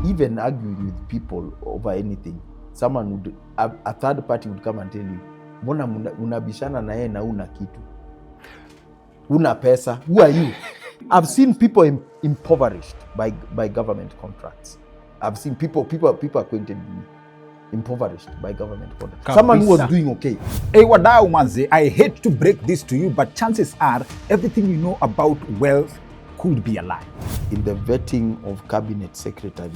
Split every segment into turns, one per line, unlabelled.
even arguing with people over anything, someone would, a third party would come and tell you, mbona unabishana na yeye na una kitu, una pesa, who are you? I've seen people impoverished by government contracts. I've seen people acquainted with me impoverished by government contracts. Someone who was doing okay.
Hey, wadau manze, I hate to break this to you, but chances are everything you know about wealth could be a lie.
In the vetting of cabinet secretaries.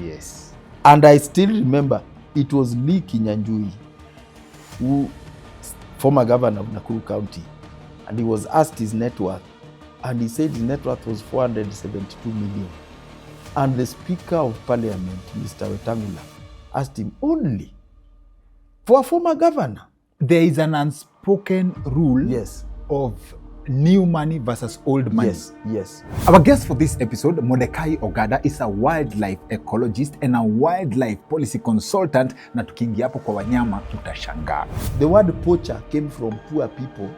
Yes.
And I still remember it was Lee Kinyanjui, who former governor of Nakuru County, and he was asked his net worth, and he said his net worth was 472 million. And the Speaker of Parliament, Mr. Wetangula, asked him only for a former governor.
There is an unspoken rule,
yes,
of new money versus old money.
Yes, yes.
Our guest for this episode, Mordecai Ogada, is a wildlife ecologist and a wildlife policy consultant, na tukiingia hapo kwa wanyama tutashangaa.
The word poacher came from poor people.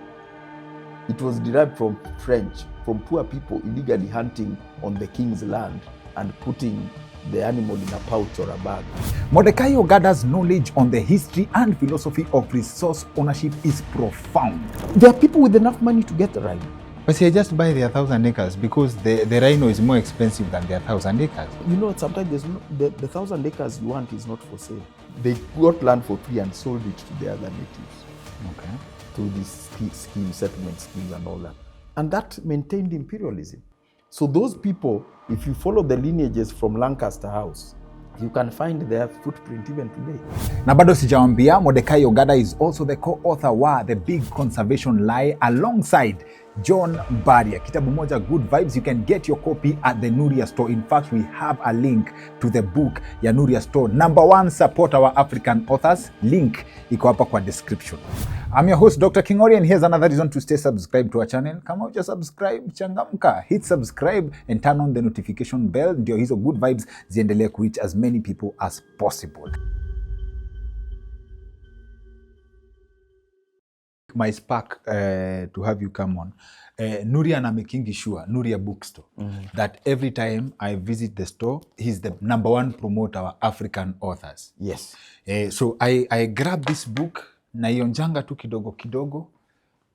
It was derived from French, from poor people illegally hunting on the king's land and putting the animal in a pouch or a bag.
Mordecai Ogada's knowledge on the history and philosophy of resource ownership is profound.
There are people with enough money to get a rhino.
But say just buy their 1,000 acres because the rhino is more expensive than their 1,000 acres.
You know, sometimes there's no, the 1,000 acres you want is not for sale. They got land for free and sold it to the other natives.
Okay.
Through these schemes, settlement schemes and all that. And that maintained imperialism. So those people, if you follow the lineages from Lancaster House, you can find their footprint even today.
Na bado sijawambia, Mordecai Ogada is also the co-author wa The Big Conservation Lie alongside John Barrier. Kitabu moja, Good Vibes. You can get your copy at the Nuria store. In fact, we have a link to the book ya Nuria store. Number 1, support our African authors. Link iko hapa kwa description. I'm your host, Dr. Kingori, and here's another reason to stay subscribed to our channel. Kama uja subscribe, changamka. Hit subscribe and turn on the notification bell. Ndio hizo good vibes ziendelee reach as many people as possible. My spark to have you come on. Nuria na making sure, Nuria bookstore, that every time I visit the store, he's the number 1 promoter of African authors.
Yes.
So I grab this book, naionjanga tu kidogo kidogo,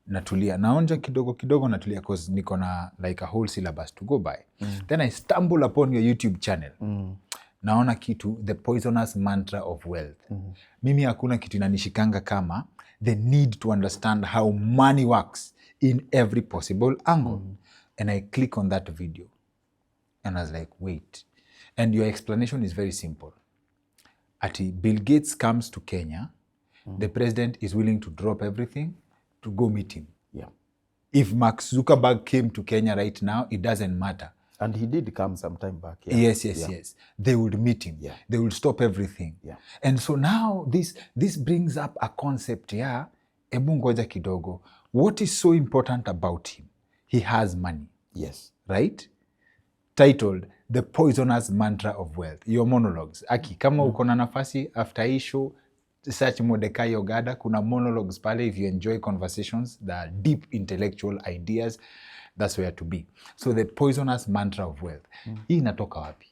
natulia. Naonja kidogo kidogo, natulia, cause niko na like a whole syllabus to go by. Then I stumble upon your YouTube channel. Naona kitu, The Poisoner's Mantra of Wealth. Mimi hakuna kitu inanishikanga kama the need to understand how money works in every possible angle. And I click on that video. And I was like, wait. And your explanation is very simple. Ati Bill Gates comes to Kenya, the president is willing to drop everything to go meet him.
Yeah.
If Mark Zuckerberg came to Kenya right now, it doesn't matter.
And he did come some time back. Yeah.
Yes. They would meet him.
Yeah.
They would stop everything.
Yeah.
And so now this brings up a concept, yeah, ebu ngoja kidogo. What is so important about him? He has money.
Yes.
Right? Titled The Poisoner's Mantra of Wealth. Your monologues. Aki, kama uko na nafasi after hii show, search Mordecai Ogada. Kuna monologues pale. If you enjoy conversations, the deep intellectual ideas, that's where to be. So The Poisoner's Mantra of Wealth. Hii inatoka wapi?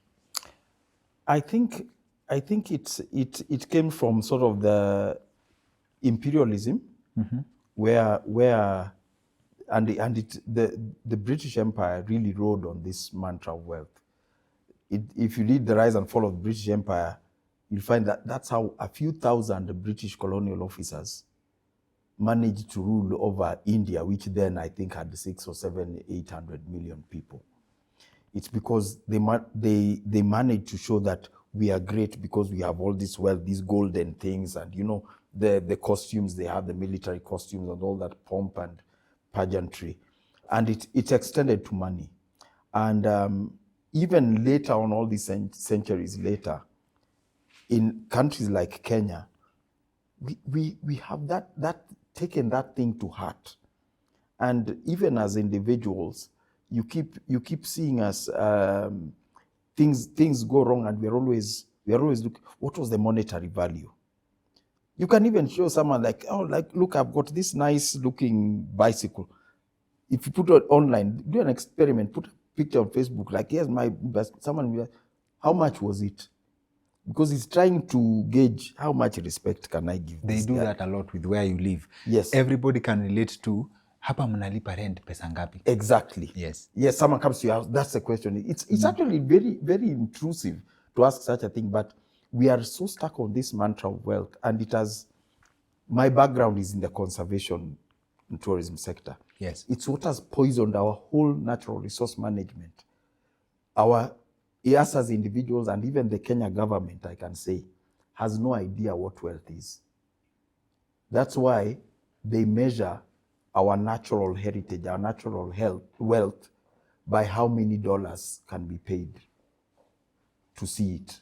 I think it came from sort of the imperialism, where the British Empire really rode on this mantra of wealth. If you read The Rise and Fall of the British Empire, you'll find that that's how a few thousand British colonial officers managed to rule over India, which then I think had 600 or 700, 800 million people. It's because they managed to show that we are great because we have all this wealth, these golden things, and you know, the costumes they have, the military costumes and all that pomp and pageantry. And it extended to money. And even later on, all these centuries later, in countries like Kenya, we have that taken that thing to heart. And even as individuals, you keep seeing us things go wrong, and we are always looking, what was the monetary value? You can even show someone like, look, I've got this nice looking bicycle. If you put it online, do an experiment, put a picture on Facebook, like, here's my best, someone will, How much was it? Because it's trying to gauge how much respect can I give
They
this
do
guy.
that a lot with where you live.
Yes.
Everybody can relate to, hapa mnalipa rent pesa ngapi?
Exactly.
Yes.
Yes, someone comes to your house, that's the question. It's actually very, very intrusive to ask such a thing, but we are so stuck on this mantra of wealth, and it has, my background is in the conservation and tourism sector.
Yes.
It's what has poisoned our whole natural resource management. Us as individuals, and even the Kenya government, I can say, has no idea what wealth is. That's why they measure our natural heritage, our natural wealth, by how many dollars can be paid to see it.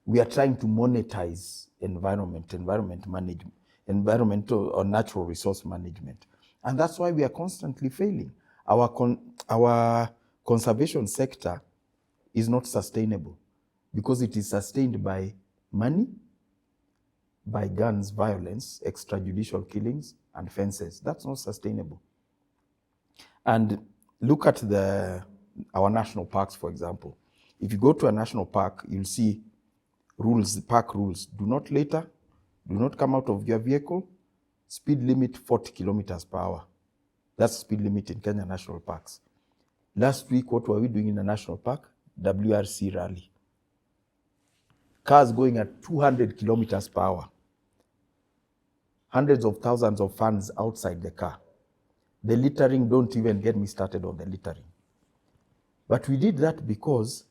We are trying to monetize environmental or natural resource management. And that's why we are constantly failing. Our conservation sector is not sustainable because it is sustained by money, by guns, violence, extrajudicial killings, and fences. That's not sustainable. And look at our national parks, for example. If you go to a national park, you'll see rules, park rules. Do not litter, do not come out of your vehicle, speed limit 40 kilometers per hour. That's speed limit in Kenya national parks. Last week, what were we doing in a national park? WRC rally. Cars going at 200 kilometers per hour. Hundreds of thousands of fans outside the car. The littering, don't even get me started on the littering. But we did that because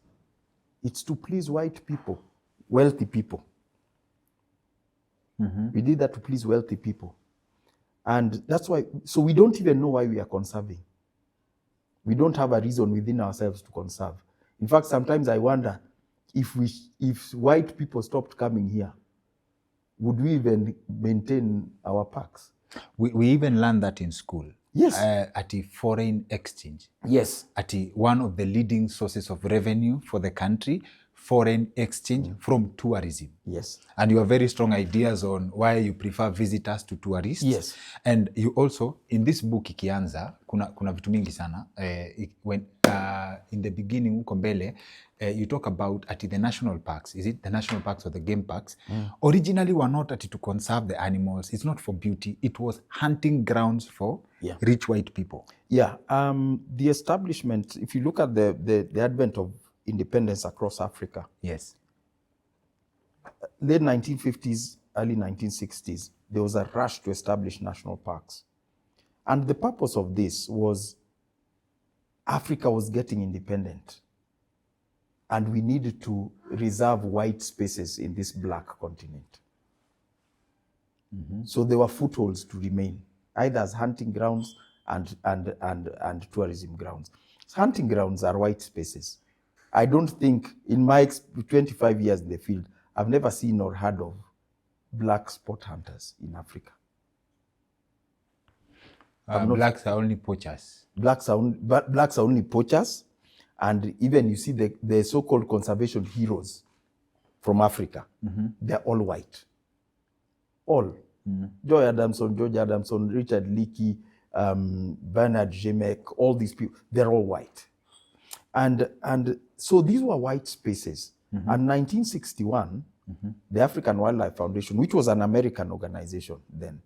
it's to please white people, wealthy people. We did that to please wealthy people. And that's why, so we don't even know why we are conserving. We don't have a reason within ourselves to conserve. In fact, sometimes I wonder if white people stopped coming here, would we even maintain our parks?
We even learned that in school.
Yes.
At the foreign exchange.
Yes.
At one of the leading sources of revenue for the country, foreign exchange from tourism.
Yes.
And you have very strong ideas on why you prefer visitors to tourists.
Yes.
And you also, in this book ikianza, kuna vitu mingi sana. When in the beginning, uko mbele, you talk about at the national parks. Is it the national parks or the game parks? Originally were not to conserve the animals. It's not for beauty. It was hunting grounds for rich white people.
Yeah. The establishment, if you look at the advent of independence across Africa.
Yes.
Late 1950s, early 1960s, there was a rush to establish national parks. And the purpose of this was Africa was getting independent. And we needed to reserve white spaces in this black continent. So there were footholds to remain, either as hunting grounds and tourism grounds. Hunting grounds are white spaces. I don't think, in my 25 years in the field, I've never seen or heard of black sport hunters in Africa.
Blacks are only poachers.
Blacks are only poachers, and even you see the so-called conservation heroes from Africa, they're all white. All. George Adamson, Richard Leakey, Bernard Jemek, all these people, they're all white. And so these were white spaces. And 1961, the African Wildlife Foundation, which was an American organization then,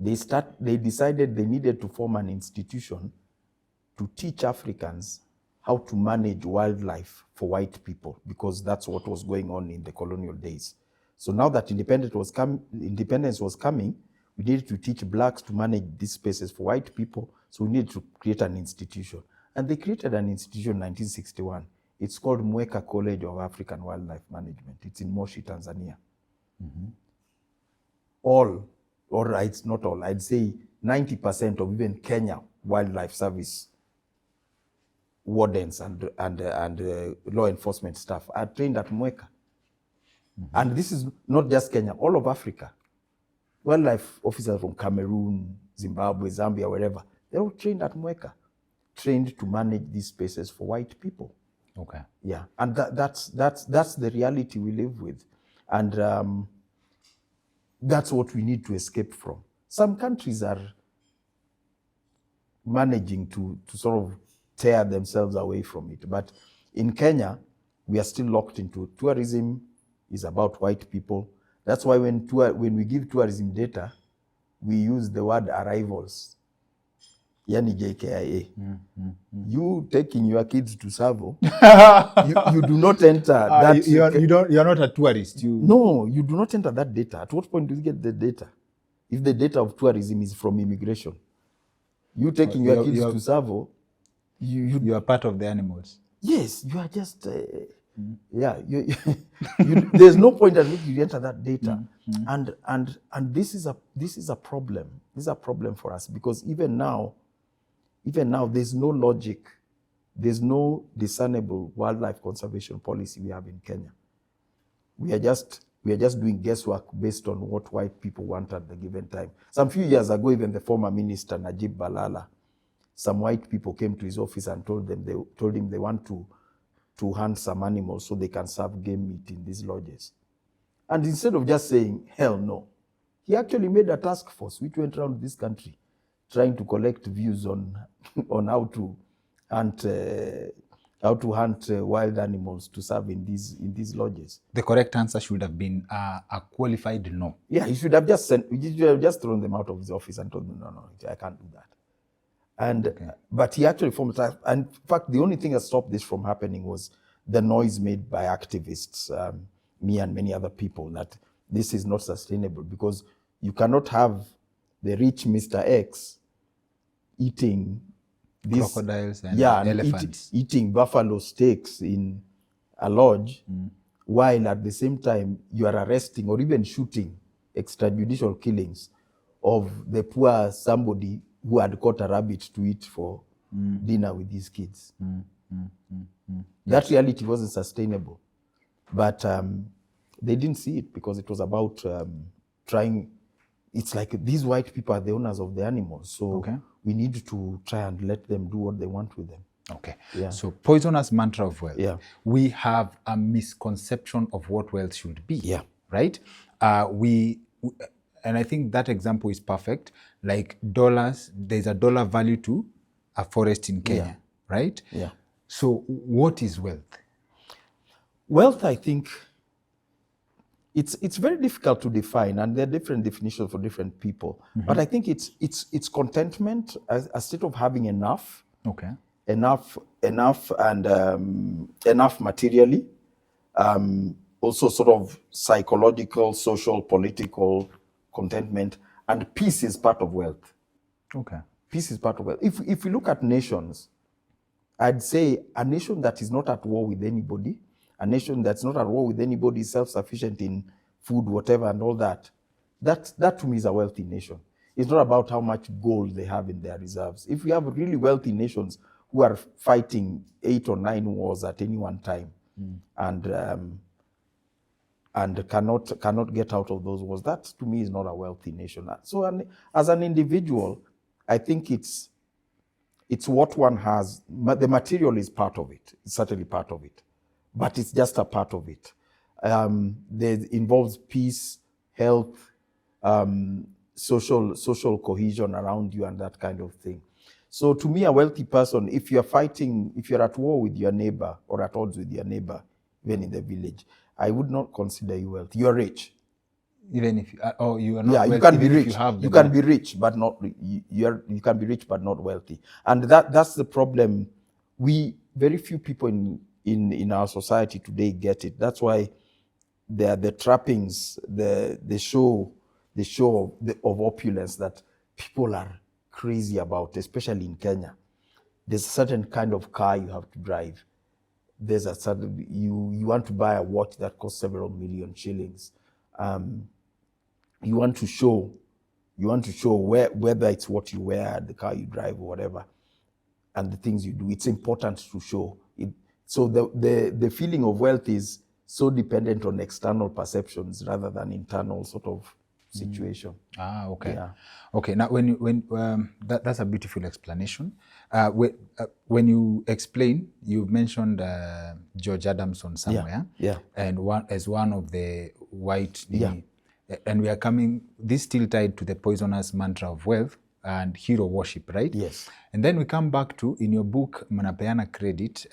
they decided they needed to form an institution to teach Africans how to manage wildlife for white people, because that's what was going on in the colonial days. So now that independence was coming, we needed to teach blacks to manage these spaces for white people, so we needed to create an institution. And they created an institution in 1961. It's called Mweka College of African Wildlife Management. It's in Moshi, Tanzania. It's not all, I'd say 90% of even Kenya Wildlife Service wardens and law enforcement staff are trained at Mweka. And this is not just Kenya, all of Africa. Wildlife officers from Cameroon, Zimbabwe, Zambia, wherever, they're all trained at Mweka, trained to manage these spaces for white people.
Okay.
Yeah, and that's the reality we live with. And that's what we need to escape from. Some countries are managing to sort of tear themselves away from it. But In Kenya, we are still locked into tourism is about white people. That's why when we give tourism data, we use the word arrivals. Yani JKIA. You taking your kids to Savo, you do not enter that.
You're not a tourist.
No, you do not enter that data. At what point do you get the data? If the data of tourism is from immigration, you taking your kids to Savo,
you are part of the animals.
Yes, you are just yeah. There's no point at which you enter that data, and this is a problem. This is a problem for us because even now, there's no logic, there's no discernible wildlife conservation policy we have in Kenya. We are just doing guesswork based on what white people want at the given time. Some few years ago, even the former minister Najib Balala, some white people came to his office and told him they want to hunt some animals so they can serve game meat in these lodges. And instead of just saying, hell no, he actually made a task force which went around this country trying to collect views on how to hunt wild animals to serve in these lodges.
The correct answer should have been a qualified no.
Yeah, he should have just thrown them out of his office and told them, no, I can't do that. And but he actually formed a task. And in fact, the only thing that stopped this from happening was the noise made by activists, me and many other people, that this is not sustainable because you cannot have the rich Mr. X eating
crocodiles and elephants,
eating buffalo steaks in a lodge, while at the same time you are arresting or even shooting extrajudicial killings of the poor somebody who had caught a rabbit to eat for dinner with his kids. That reality wasn't sustainable. But they didn't see it because it was about trying. It's like these white people are the owners of the animals. So we need to try and let them do what they want with them.
Okay. Yeah. So poisonous mantra of wealth.
Yeah.
We have a misconception of what wealth should be.
Yeah.
Right? And I think that example is perfect. Like dollars, there's a dollar value to a forest in Kenya, right?
Yeah.
So what is wealth?
Wealth, I think, it's very difficult to define, and there are different definitions for different people. But I think it's contentment, a state of having enough.
Okay.
Enough and enough materially. Also sort of psychological, social, political contentment, and peace is part of wealth.
Okay.
Peace is part of wealth. If we look at nations, I'd say a nation that is not at war with anybody, a nation that's not at war with anybody, self-sufficient in food, whatever, and all that, that to me is a wealthy nation. It's not about how much gold they have in their reserves. If we have really wealthy nations who are fighting 8 or 9 wars at any one time, and cannot get out of those wars, that to me is not a wealthy nation. So as an individual, I think it's what one has. The material is part of it. It's certainly part of it, but it's just a part of it. There involves peace, health, social cohesion around you, and that kind of thing. So to me, a wealthy person, if you're at war with your neighbor or at odds with your neighbor, even in the village, I would not consider you wealthy. You're rich.
Even if you are not
yeah,
wealthy,
you can be rich.
You can
be rich, but not you can be rich but not wealthy. And that's the problem. Very few people in our society today get it. That's why the trappings, the show of opulence that people are crazy about, especially in Kenya. There's a certain kind of car you have to drive. There's a certain, you want to buy a watch that costs several million shillings. You want to show whether it's what you wear, the car you drive, or whatever, and the things you do. It's important to show it. So the feeling of wealth is so dependent on external perceptions rather than internal sort of situation.
Okay.
Yeah.
Okay. Now, that's a beautiful explanation. When you explain, you mentioned George Adamson somewhere, and as one of the white. And we are coming. This still tied to the poisonous mantra of wealth and hero worship, right?
Yes.
And then we come back to, in your book, mnapeana credit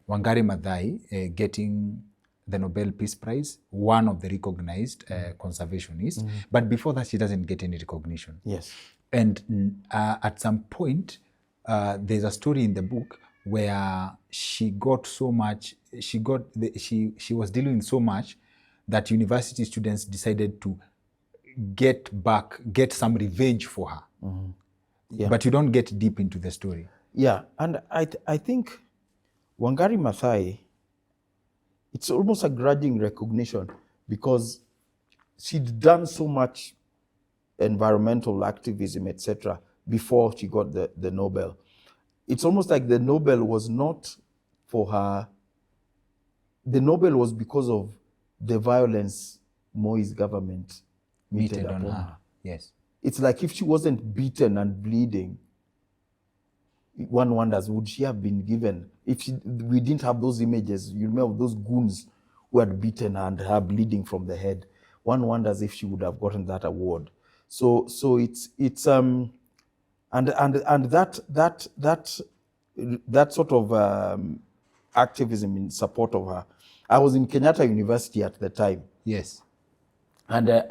Wangari Maathai getting the Nobel Peace Prize, one of the recognized conservationists. But before that, she doesn't get any recognition.
Yes.
And at some point, there's a story in the book where she got so much, she was dealing with so much that university students decided to get some revenge for her.
Yeah.
But you don't get deep into the story.
Yeah, and I think Wangari Maathai, it's almost a grudging recognition because she'd done so much environmental activism, etc., before she got the Nobel. It's almost like the Nobel was not for her. The Nobel was because of the violence Moi's government meted upon her.
Yes.
It's like if she wasn't beaten and bleeding, one wonders, would she have been given, if we didn't have those images, you remember those goons who had beaten her and her bleeding from the head, one wonders if she would have gotten that award. So it's and that sort of activism in support of her. I was in Kenyatta University at the time.
Yes.
And I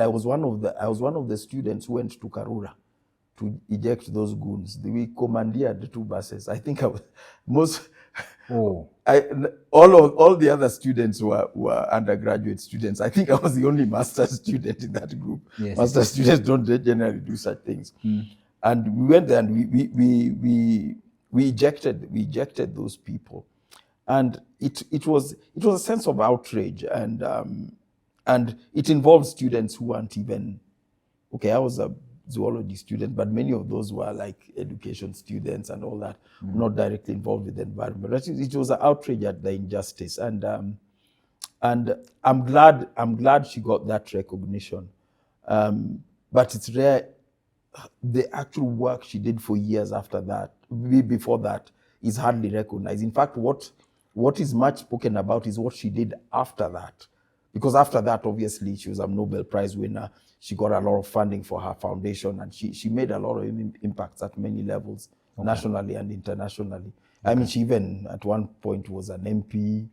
was one of the students who went to Karura to eject those goons. We commandeered 2 buses. I think I was all the other students were undergraduate students. I think I was the only master's student in that group.
Yes.
Master's students don't generally do such things. And we went there and we ejected those people. And it was a sense of outrage, and it involved students who weren't even, okay, I was a zoology student, but many of those were like education students and all that, not directly involved with the environment. But it was an outrage at the injustice, and I'm glad she got that recognition. But it's rare. The actual work she did for years after that, before that, is hardly recognized. In fact, what is much spoken about is what she did after that. Because after that, obviously, she was a Nobel Prize winner. She got a lot of funding for her foundation, and she made a lot of impacts at many levels, nationally and internationally. I mean, she even at one point was an MP,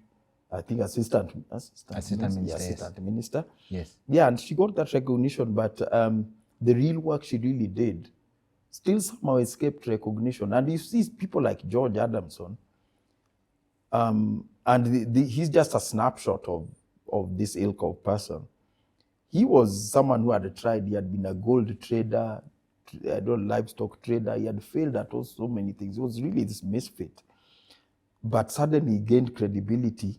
I think assistant minister.
Yes.
Yeah, and she got that recognition, but the real work she really did still somehow escaped recognition. And you see people like George Adamson, and he's just a snapshot of this ilk of person. He was someone who had tried. He had been a gold trader, livestock trader. He had failed at so many things. He was really this misfit. But suddenly he gained credibility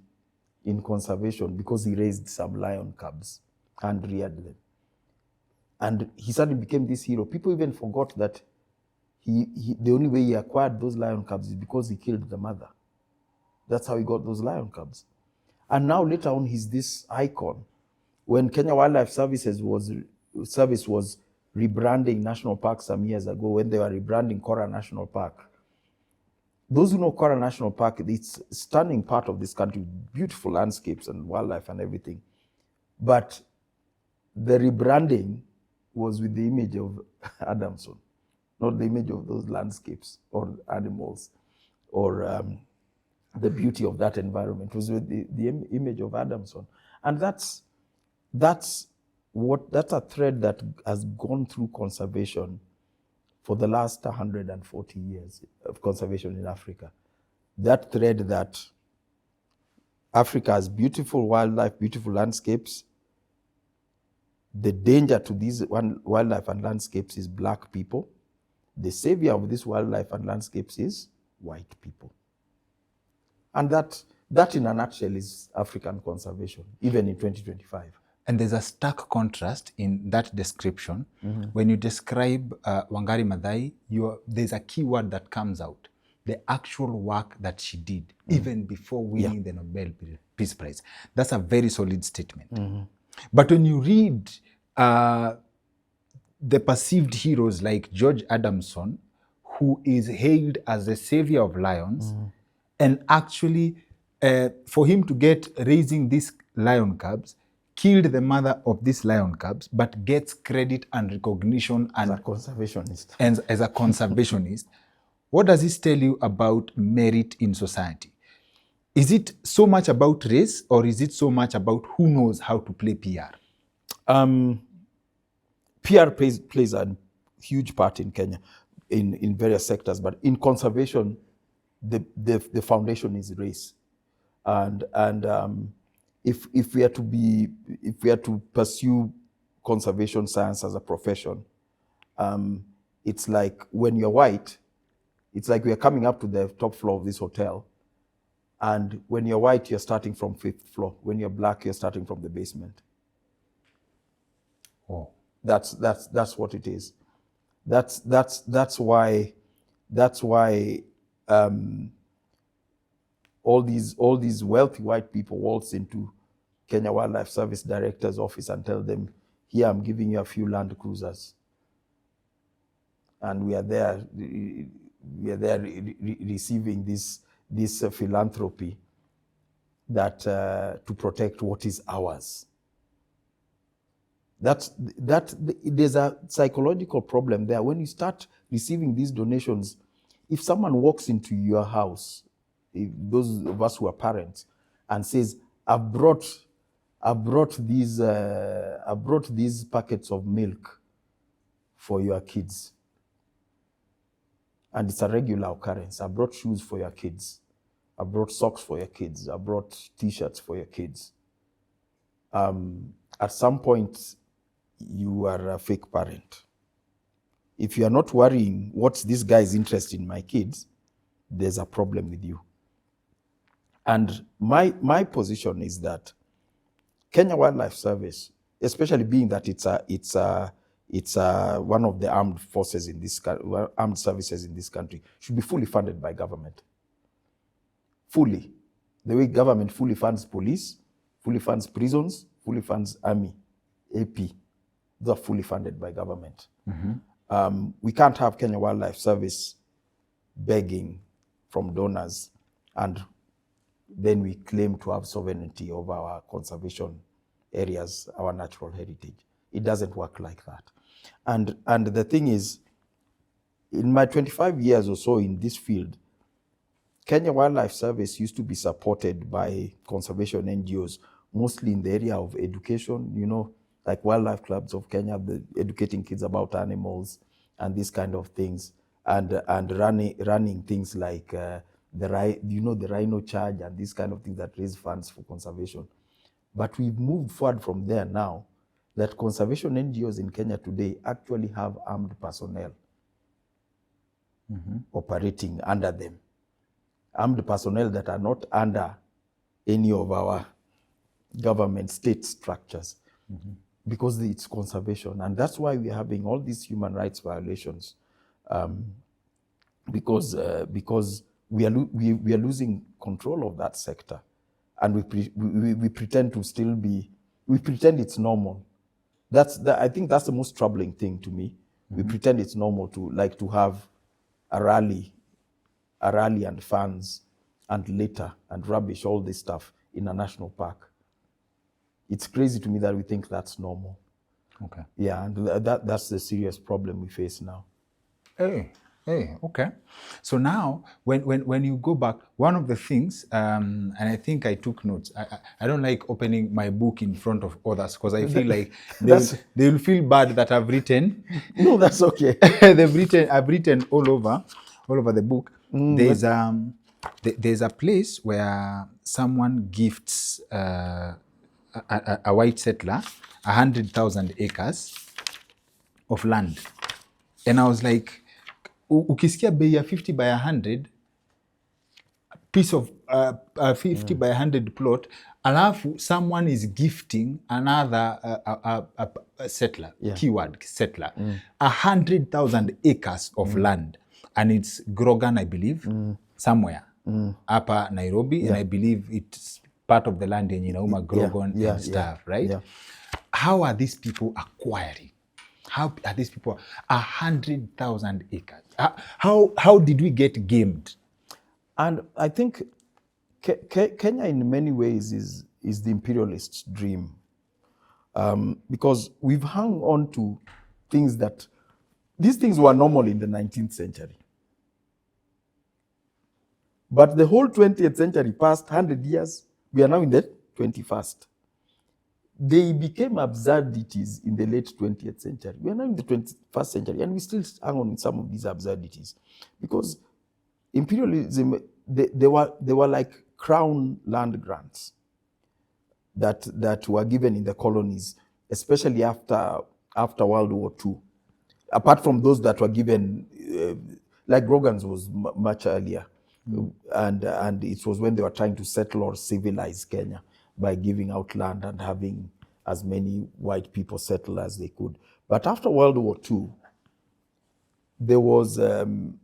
in conservation because he raised some lion cubs and reared them. And he suddenly became this hero. People even forgot that the only way he acquired those lion cubs is because he killed the mother. That's how he got those lion cubs. And now later on, he's this icon. When Kenya Wildlife Service was rebranding national parks some years ago, when they were rebranding Kora National Park, those who know Kora National Park, it's a stunning part of this country, beautiful landscapes and wildlife and everything. But the rebranding was with the image of Adamson, not the image of those landscapes or animals or the beauty of that environment. It was with the image of Adamson. And that's a thread that has gone through conservation for the last 140 years of conservation in Africa. That thread that Africa has beautiful wildlife, beautiful landscapes. The danger to these wildlife and landscapes is black people. The savior of this wildlife and landscapes is white people. And that in a nutshell is African conservation, even in 2025.
And there's a stark contrast in that description. When you describe Wangari Maathai, there's a key word that comes out, the actual work that she did, even before winning the Nobel Peace Prize. That's a very solid statement. But when you read the perceived heroes like George Adamson, who is hailed as the savior of lions, and actually for him to get raising these lion cubs, killed the mother of these lion cubs, but gets credit and recognition and
as a conservationist.
And as a conservationist. what does this tell you about merit in society? Is it so much about race, or is it so much about who knows how to play PR?
PR plays a huge part in Kenya in various sectors, but in conservation, the foundation is race. And if we are to pursue conservation science as a profession, it's like when you're white, it's like we are coming up to the top floor of this hotel, and when you're white, you're starting from 5th floor. When you're black, you're starting from the basement.
Oh.
That's what it is. That's why all these wealthy white people waltz into Kenya Wildlife Service Director's office and tell them, here, I'm giving you a few Land Cruisers. And we are there receiving this philanthropy that to protect what is ours. There's a psychological problem there. When you start receiving these donations, if someone walks into your house, if those of us who are parents, and says, I've brought these packets of milk for your kids, and it's a regular occurrence. I brought shoes for your kids. I brought socks for your kids. I brought t-shirts for your kids. At some point, you are a fake parent. If you are not worrying what's this guy's interest in my kids, there's a problem with you. And my position is that Kenya Wildlife Service, especially being that it's one of the armed forces in this armed services in this country, should be fully funded by government. Fully. The way government fully funds police, fully funds prisons, fully funds army, AP. They're fully funded by government. Mm-hmm. We can't have Kenya Wildlife Service begging from donors and then we claim to have sovereignty over our conservation areas, our natural heritage. It doesn't work like that. And the thing is, in my 25 years or so in this field, Kenya Wildlife Service used to be supported by conservation NGOs, mostly in the area of education, like Wildlife Clubs of Kenya, educating kids about animals and these kind of things, and running things like the Rhino charge and these kind of things that raise funds for conservation. But we've moved forward from there now, that conservation NGOs in Kenya today actually have armed personnel operating under them. Armed personnel that are not under any of our government state structures, because it's conservation. And that's why we're having all these human rights violations, because we are losing control of that sector. And we pretend to still be, we pretend it's normal. I think that's the most troubling thing to me. We pretend it's normal to have a rally and fans and litter and rubbish, all this stuff in a national park. It's crazy to me that we think that's normal.
Okay.
Yeah, and that's the serious problem we face now.
Hey, okay. So now, when you go back, one of the things, and I think I took notes. I don't like opening my book in front of others because I feel like they'll feel bad that I've written.
No, that's okay.
I've written all over the book. There's a place where someone gifts a white settler 100,000 acres of land, and I was like, ukisikia bei ya 50 by 100 piece of 50 by 100 plot, alafu someone is gifting another settler, keyword settler, 100,000 acres of land, and it's Grogan, I believe, somewhere upper Nairobi, and I believe it's part of the land in Grogan and stuff, right? Yeah. How are these people acquiring? How are these people 100,000 acres? How did we get gamed?
And I think Kenya in many ways is the imperialist's dream, because we've hung on to things these things were normal in the 19th century. But the whole 20th century passed, 100 years, we are now in the 21st. They became absurdities in the late 20th century. We are now in the 21st century, and we still hang on with some of these absurdities. Because imperialism, they were like crown land grants that were given in the colonies, especially after World War II. Apart from those that were given, like Grogan's was much earlier. And it was when they were trying to settle or civilize Kenya by giving out land and having as many white people settle as they could. But after World War II, there was,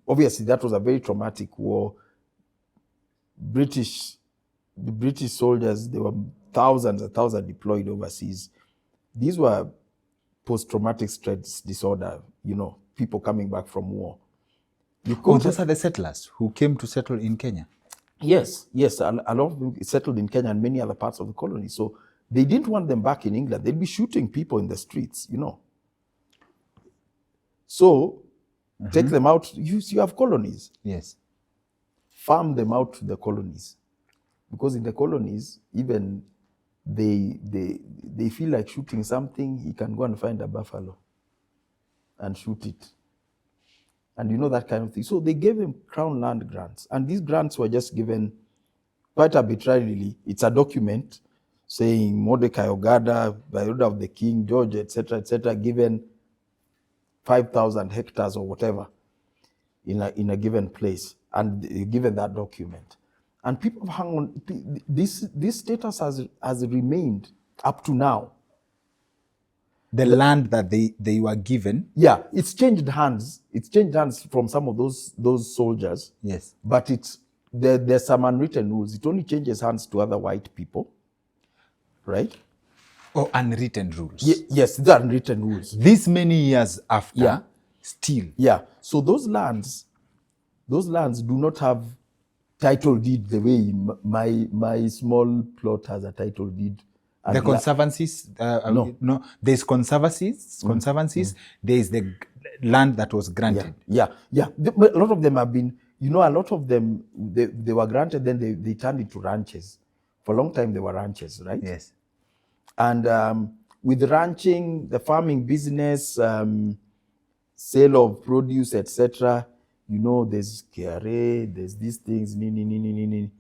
obviously that was a very traumatic war. The British soldiers, there were thousands and thousands deployed overseas. These were post-traumatic stress disorder, people coming back from war.
Those are the settlers who came to settle in Kenya?
Yes. A lot of them settled in Kenya and many other parts of the colony. So they didn't want them back in England. They'd be shooting people in the streets, So take them out. You have colonies.
Yes.
Farm them out to the colonies. Because in the colonies, even they feel like shooting something, he can go and find a buffalo and shoot it. And that kind of thing. So they gave him crown land grants. And these grants were just given quite arbitrarily. It's a document saying Mordecai Ogada, by order of the king, George, etc., given 5,000 hectares or whatever in a given place, and given that document. And people have hung on. This status has remained up to now.
The land that they were given?
Yeah, it's changed hands. It's changed hands from some of those soldiers.
Yes.
But there's some unwritten rules. It only changes hands to other white people, right?
Oh, unwritten rules.
Yes, the unwritten rules.
This many years after, still.
Yeah. So those lands do not have title deed the way my small plot has a title deed.
The conservancies, no, there's conservancies, there's the land that was granted.
Yeah. A lot of them have been, a lot of them, they were granted, then they turned into ranches. For a long time, they were ranches, right?
Yes.
And with ranching, the farming business, sale of produce, etc., there's KRA, there's these things, The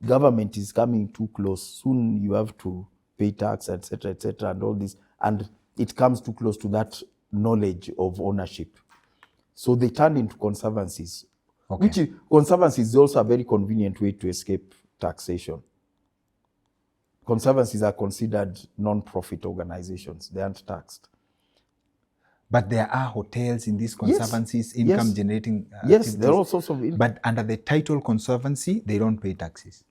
government is coming too close. Soon you have to pay tax, etc., and all this. And it comes too close to that knowledge of ownership. So they turn into conservancies. Okay. Conservancies is also a very convenient way to escape taxation. Conservancies are considered non-profit organizations. They aren't taxed.
But there are hotels in these conservancies, income generating
Yes, there are all sorts of income.
But under the title conservancy, they don't pay taxes.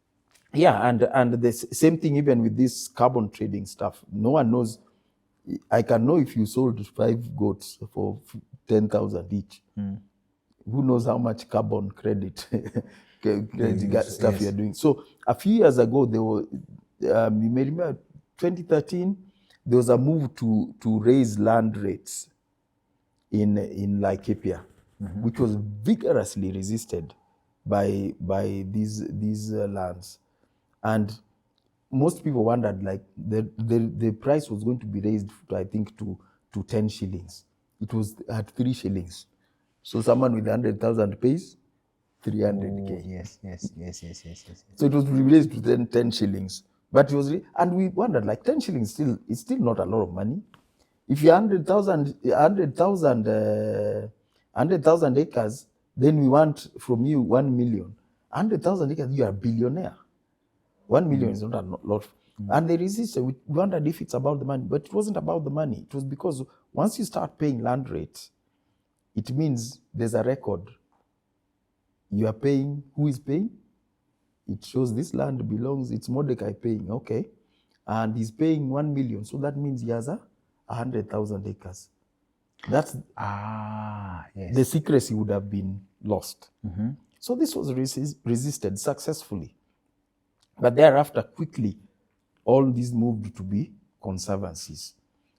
Yeah, and the same thing even with this carbon trading stuff. No one knows. I can know if you sold 5 goats for 10,000 each. Who knows how much carbon credit stuff you're doing. So a few years ago, there were, you may remember, 2013, there was a move to raise land rates in Laikipia, which was vigorously resisted by these lands. And most people wondered, like, the price was going to be raised, I think, to 10 shillings. It was at 3 shillings. So someone with 100,000 pays 300K.
Yes.
So it was raised to 10 shillings. But it was, and we wondered, like, 10 shillings is still not a lot of money. If you're 100,000 acres, then we want from you 1 million. 100,000 acres, you are a billionaire. 1 million is not a lot. And they resisted. We wondered if it's about the money, but it wasn't about the money. It was because once you start paying land rates, it means there's a record. You are paying. Who is paying? It shows this land belongs, it's Mordecai paying, okay. And he's paying 1 million. So that means he has 100,000 acres. That's the secrecy would have been lost. So this was resisted successfully. But thereafter, quickly, all these moved to be conservancies.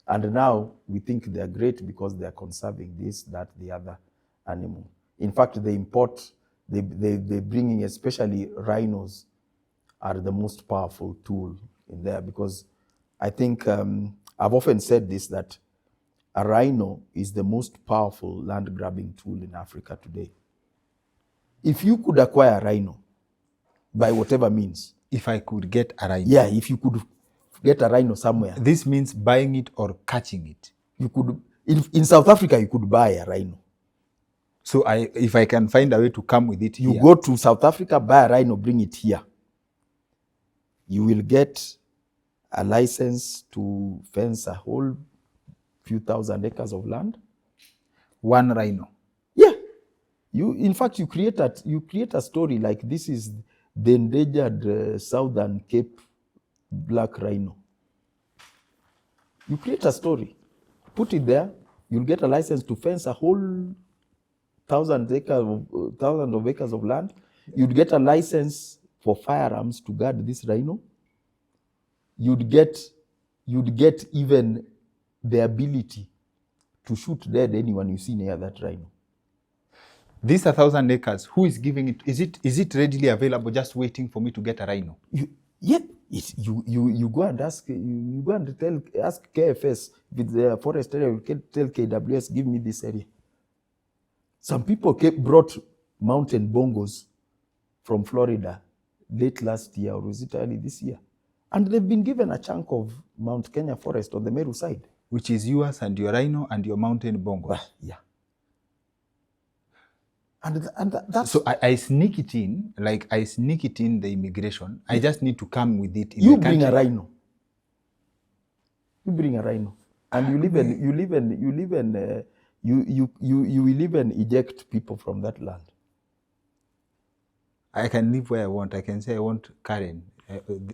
And now we think they're great because they're conserving this, that, the other animal. In fact, they import They bringing, especially rhinos, are the most powerful tool in there, because I think I've often said this, that a rhino is the most powerful land grabbing tool in Africa today. If you could acquire a rhino by whatever means,
If I could get a rhino.
yeah, if you could get a rhino somewhere,
This means buying it or catching it.
you could, in South Africa, you could buy a rhino.
So if I can find a way to come with it
You
here.
go to South Africa, buy a rhino, bring it here. You will get a license to fence a whole few thousand acres of land.
One rhino.
Yeah. In fact, you create a story like, this is the endangered Southern Cape black rhino. You create a story, put it there, you'll get a license to fence a whole thousands of acres of land. You'd get a license for firearms to guard this rhino. You'd get even the ability to shoot dead anyone you see near that rhino.
These 1,000 acres, who is giving it? Is it readily available, just waiting for me to get a rhino?
You go and ask, you go and ask KFS, if it's a forest area, you can tell KWS, give me this area. Some people brought mountain bongos from Florida late last year, or was it early this year? And they've been given a chunk of Mount Kenya forest on the Meru side.
Which is yours and your rhino and your mountain bongo.
Yeah. And that's...
So I sneak it in, like I sneak it in the immigration. I just need to come with it in
you
the
bring
country.
a rhino. You bring a rhino. And you will even eject people from that land.
I can live where I want. I can say I want Karen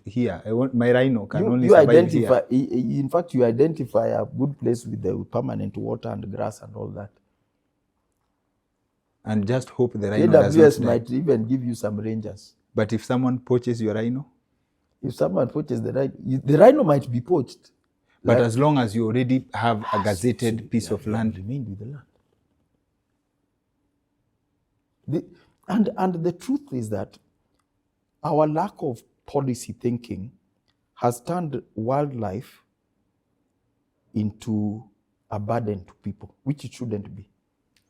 here. I want my rhino can only
you
survive
identify
here.
In fact, you identify a good place with the permanent water and grass and all that.
And just hope the rhino does
KWS
not
might
die.
even give you some rangers.
But if someone poaches your rhino?
If someone poaches the rhino might be poached.
But as long as you already have a gazetted piece of land.
Remain with the land. And the truth is that our lack of policy thinking has turned wildlife into a burden to people, which it shouldn't be.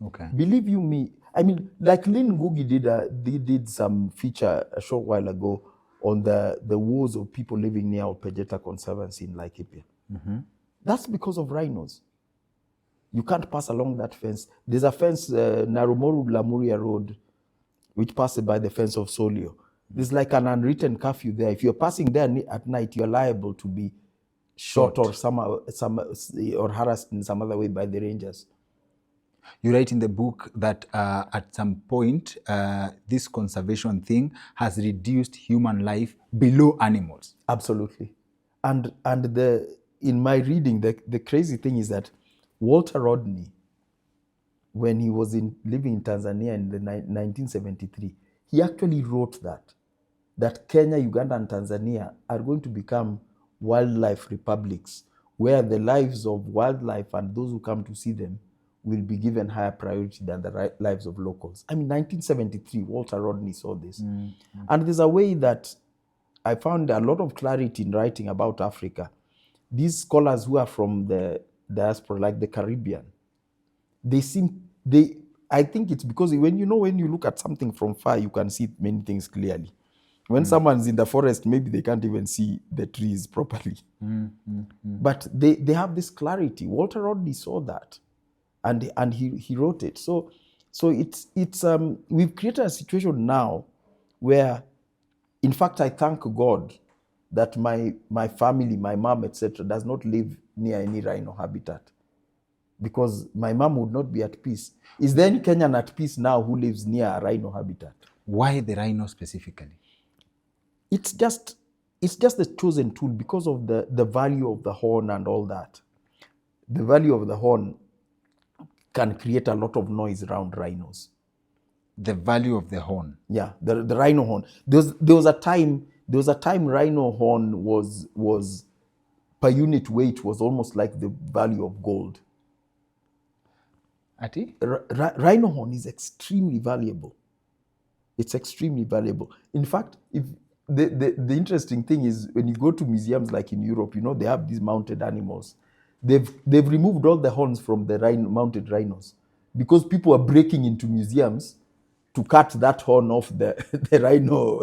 Okay.
Believe you me, I mean, like Lynn Ngugi did some feature a short while ago on the woes of people living near Opejeta Conservancy in Laikipia.
Mm-hmm.
That's because of rhinos. You can't pass along that fence. There's a fence, Narumoru Lamuria Road, which passes by the fence of Solio. There's like an unwritten curfew there. If you're passing there at night, you're liable to be shot or harassed in some other way by the rangers.
You write in the book that at some point, this conservation thing has reduced human life below animals.
Absolutely. And in my reading, the crazy thing is that Walter Rodney, when he was living in Tanzania in 1973, he actually wrote that Kenya, Uganda, and Tanzania are going to become wildlife republics, where the lives of wildlife and those who come to see them will be given higher priority than the lives of locals. I mean, 1973, Walter Rodney saw this. Mm-hmm. And there's a way that I found a lot of clarity in writing about Africa. These scholars who are from the diaspora, like the Caribbean, I think it's because when you look at something from far, you can see many things clearly. When someone's in the forest, maybe they can't even see the trees properly. But they have this clarity. Walter Rodney saw that. And he wrote it. So it's we've created a situation now where, in fact, I thank God that my family, my mom, etc., does not live near any rhino habitat, because my mom would not be at peace. Is there any Kenyan at peace now who lives near a rhino habitat?
Why the rhino specifically?
It's just the chosen tool because of the value of the horn and all that. The value of the horn can create a lot of noise around rhinos.
The value of the horn.
Yeah, the rhino horn. There was a time rhino horn was per unit weight was almost like the value of gold.
Ati?
Rhino horn is extremely valuable. It's extremely valuable. In fact, if the interesting thing is when you go to museums like in Europe, they have these mounted animals. They've removed all the horns from the mounted rhinos because people are breaking into museums to cut that horn off the rhino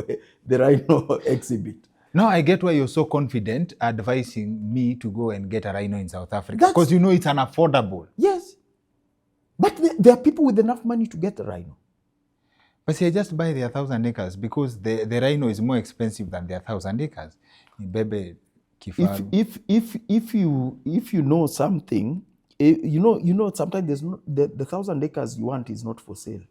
exhibit.
Now I get why you're so confident advising me to go and get a rhino in South Africa,
That's-
because it's unaffordable.
Yes. But there are people with enough money to get a rhino.
But see, I just buy their 1,000 acres because the rhino is more expensive than their 1,000 acres. Bebe kifaru.
If you know something, sometimes there's the 1,000 acres you want is not for sale.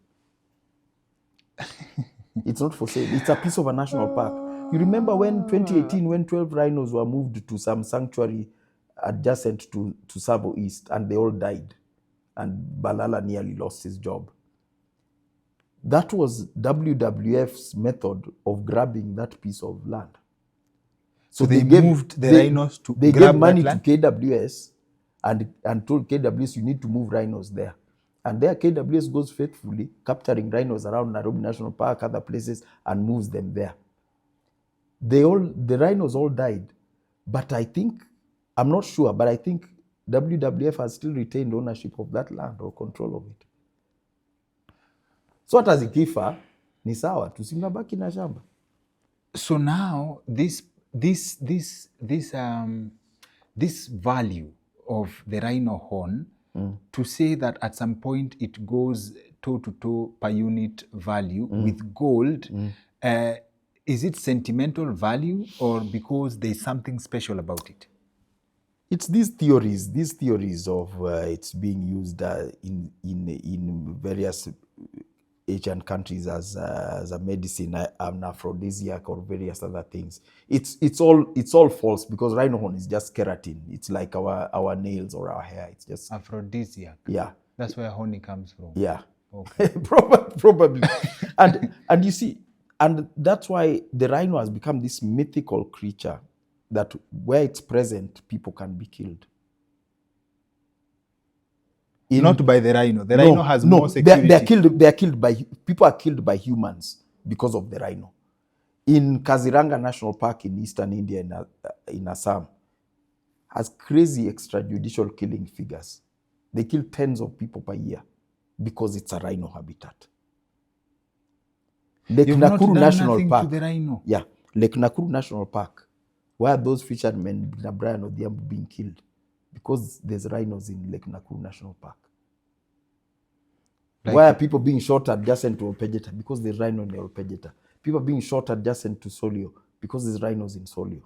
It's not for sale. It's a piece of a national park. You remember when 2018, when 12 rhinos were moved to some sanctuary adjacent to Savo East, and they all died, and Balala nearly lost his job. That was WWF's method of grabbing that piece of land.
So they moved the rhinos to
They
grab
gave money
that
to KWS and told KWS, you need to move rhinos there. And there KWS goes faithfully, capturing rhinos around Nairobi National Park, other places, and moves them there. The rhinos all died. But I'm not sure, but I think WWF has still retained ownership of that land or control of it. So hata zikifa ni sawa, tusimabaki na shamba.
So now this value of the rhino horn, to say that at some point it goes toe to toe per unit value with gold, is it sentimental value or because there's something special about it?
It's these theories of it's being used in various Asian countries as a medicine, an aphrodisiac, or various other things. It's all false, because rhino horn is just keratin. It's like our nails or our hair. It's just
aphrodisiac.
Yeah,
that's where honey comes from.
Yeah,
okay.
probably. and you see, and that's why the rhino has become this mythical creature that where it's present, people can be killed.
Not by the rhino. The rhino has more security.
People are killed by humans because of the rhino. In Kaziranga National Park in eastern India, in Assam, has crazy extrajudicial killing figures. They kill tens of people per year because it's a rhino habitat. Lake Nakuru National Park.
To the rhino.
Yeah, Lake Nakuru National Park, where those fishermen, Brian Odhiambo, being killed because there's rhinos in Lake Nakuru National Park. Why are people being shot adjacent to Olpejeta? Because there's rhino in Olpejeta. People are being shot adjacent to Solio because there's rhinos in Solio.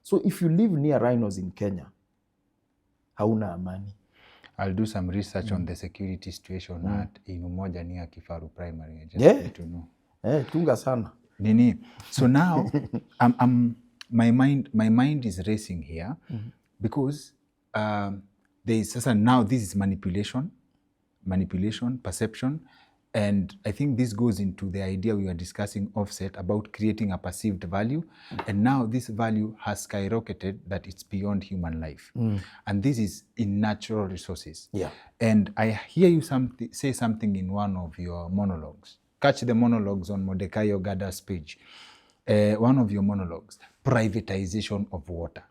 So if you live near rhinos in Kenya, hauna amani.
I'll do some research on the security situation at Inumoja near Kifaru Primary. I just need to know.
Tunga sana.
Nini. So now, my mind is racing here because now this is manipulation, perception, and I think this goes into the idea we were discussing offset about creating a perceived value, and now this value has skyrocketed that it's beyond human life, and this is in natural resources.
Yeah.
And I hear you say something in one of your monologues. Catch the monologues on Mordecai Ogada's page. One of your monologues, privatization of water,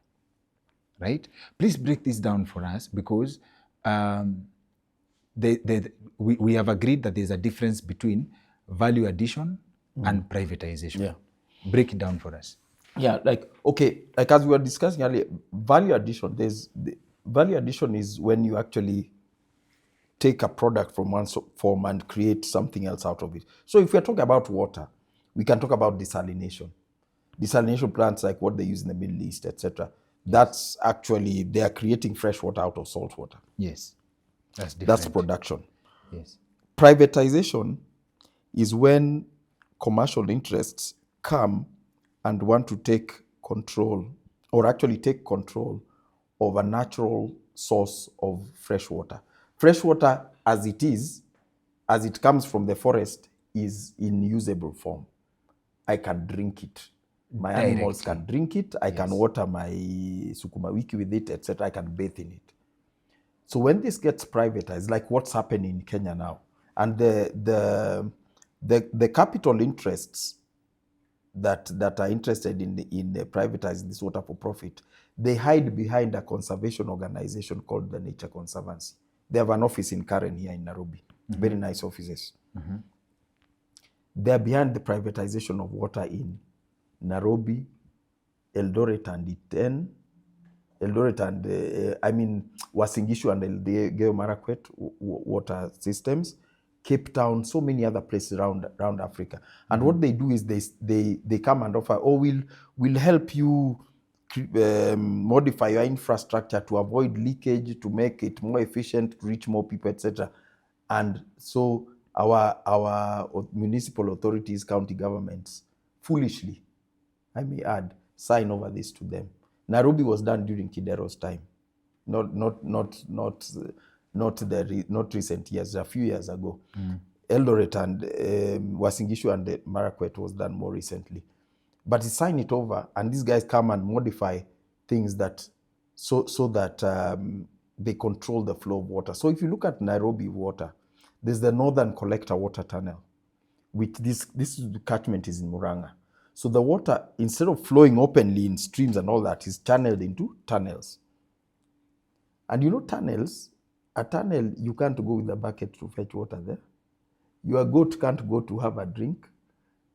right? Please break this down for us, because we have agreed that there's a difference between value addition and privatization.
Yeah.
Break it down for us.
Yeah, like as we were discussing earlier, value addition is when you actually take a product from one form and create something else out of it. So if we're talking about water, we can talk about desalination. Desalination plants like what they use in the Middle East, etc. That's actually, they are creating fresh water out of salt water.
Yes. That's different.
That's production.
Yes.
Privatization is when commercial interests come and want to take control, or actually take control of a natural source of fresh water. Fresh water, as it comes from the forest, is in usable form. I can drink it. My animals can drink it. I can water my sukuma wiki with it, etc. I can bathe in it. So when this gets privatized, like what's happening in Kenya now, and the The capital interests that are interested in privatizing this water for profit, they hide behind a conservation organization called the Nature Conservancy. They have an office in Karen here in Nairobi. Very nice offices. They're behind the privatization of water in Nairobi, Eldoret and Iten, Eldoret and Uasin Gishu and Elgeyo Marakwet water systems, Cape Town, so many other places around Africa. And what they do is they come and offer, we'll help you modify your infrastructure to avoid leakage, to make it more efficient, to reach more people, etc. And so our municipal authorities, county governments, foolishly, I may add, sign over this to them. Nairobi was done during Kidero's time, not recent years, a few years ago. Eldoret and Uasin Gishu and Marakwet was done more recently. But he signed it over, and these guys come and modify things that so that they control the flow of water. So if you look at Nairobi water, there's the Northern Collector Water Tunnel, which this catchment is in Murang'a. So the water, instead of flowing openly in streams and all that, is channeled into tunnels. And you know tunnels, a tunnel, you can't go with a bucket to fetch water there. Your goat can't go to have a drink.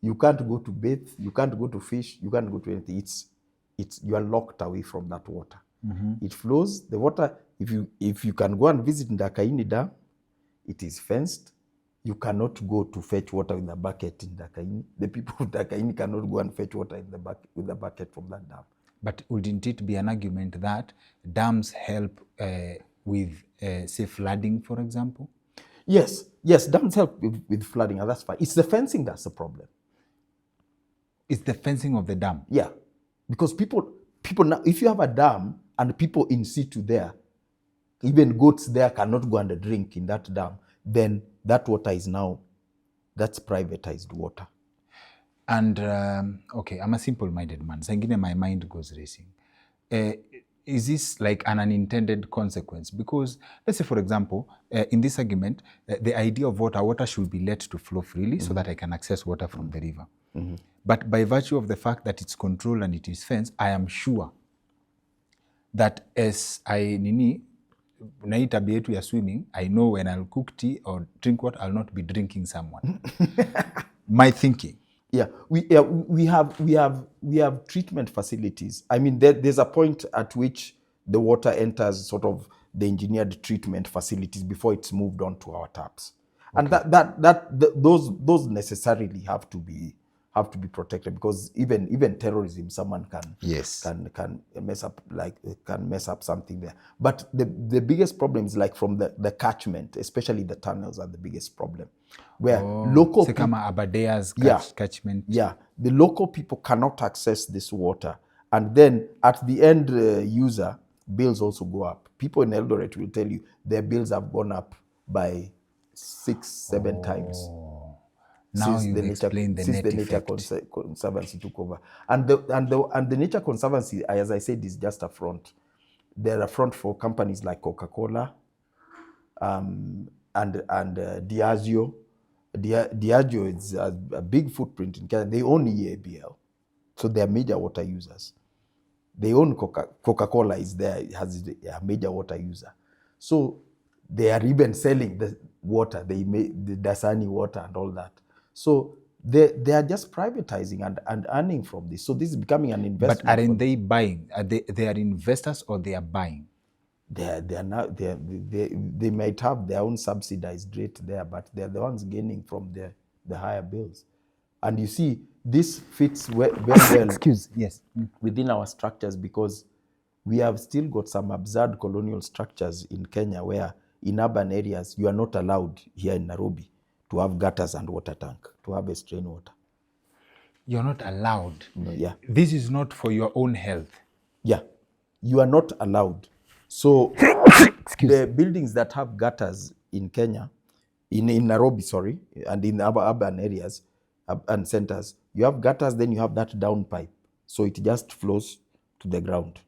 You can't go to bathe. You can't go to fish. You can't go to anything. You are locked away from that water. It flows. The water, if you can go and visit Ndakaini Dam, it is fenced. You cannot go to fetch water with a bucket in Ndakaini. The people of Ndakaini cannot go and fetch water with a bucket from that dam.
But wouldn't it be an argument that dams help with, say, flooding, for example?
Yes, dams help with flooding, and that's fine. It's the fencing that's the problem.
It's the fencing of the dam?
Yeah, because people now, if you have a dam and people in situ there, even goats there cannot go and drink in that dam, then that water is now, that's privatized water.
And, okay, I'm a simple-minded man. So again, my mind goes racing. Is this like an unintended consequence? Because, let's say, for example, in this argument, the idea of water should be let to flow freely so that I can access water from the river. But by virtue of the fact that it's controlled and it is fenced, I am sure that as na tabia yetu ya swimming, I know when I'll cook tea or drink water, I'll not be drinking someone. My thinking.
Yeah, we have treatment facilities. I mean, there's a point at which the water enters sort of the engineered treatment facilities before it's moved on to our taps, and those necessarily have to be protected, because even terrorism, someone can mess up something there. But the biggest problem is like from the catchment, especially the tunnels are the biggest problem, where local people,
Abadea's catchment.
Yeah, the local people cannot access this water, and then at the end user, bills also go up. People in Eldoret will tell you their bills have gone up by 6-7 times.
Now you explain the net effect.
Nature Conservancy took over, and the Nature Conservancy, as I said, is just a front. They're a front for companies like Coca-Cola, and Diageo. Diageo is a big footprint in Kenya. They own EABL, so they are major water users. They own Coca-Cola is there, has a major water user. So they are even selling the water. They make the Dasani water and all that. So they are just privatizing and earning from this. So this is becoming an investment.
But aren't they buying? They are investors, or they are buying?
They might have their own subsidized rate there, but they're the ones gaining from the higher bills. And you see, this fits very well within our structures, because we have still got some absurd colonial structures in Kenya where in urban areas you are not allowed here in Nairobi to have gutters and water tank, to harvest rainwater.
You're not allowed?
No, yeah.
This is not for your own health?
Yeah, you are not allowed. So the buildings that have gutters in Kenya, in Nairobi, sorry, and in our urban areas and centers, you have gutters, then you have that down pipe. So it just flows to the ground.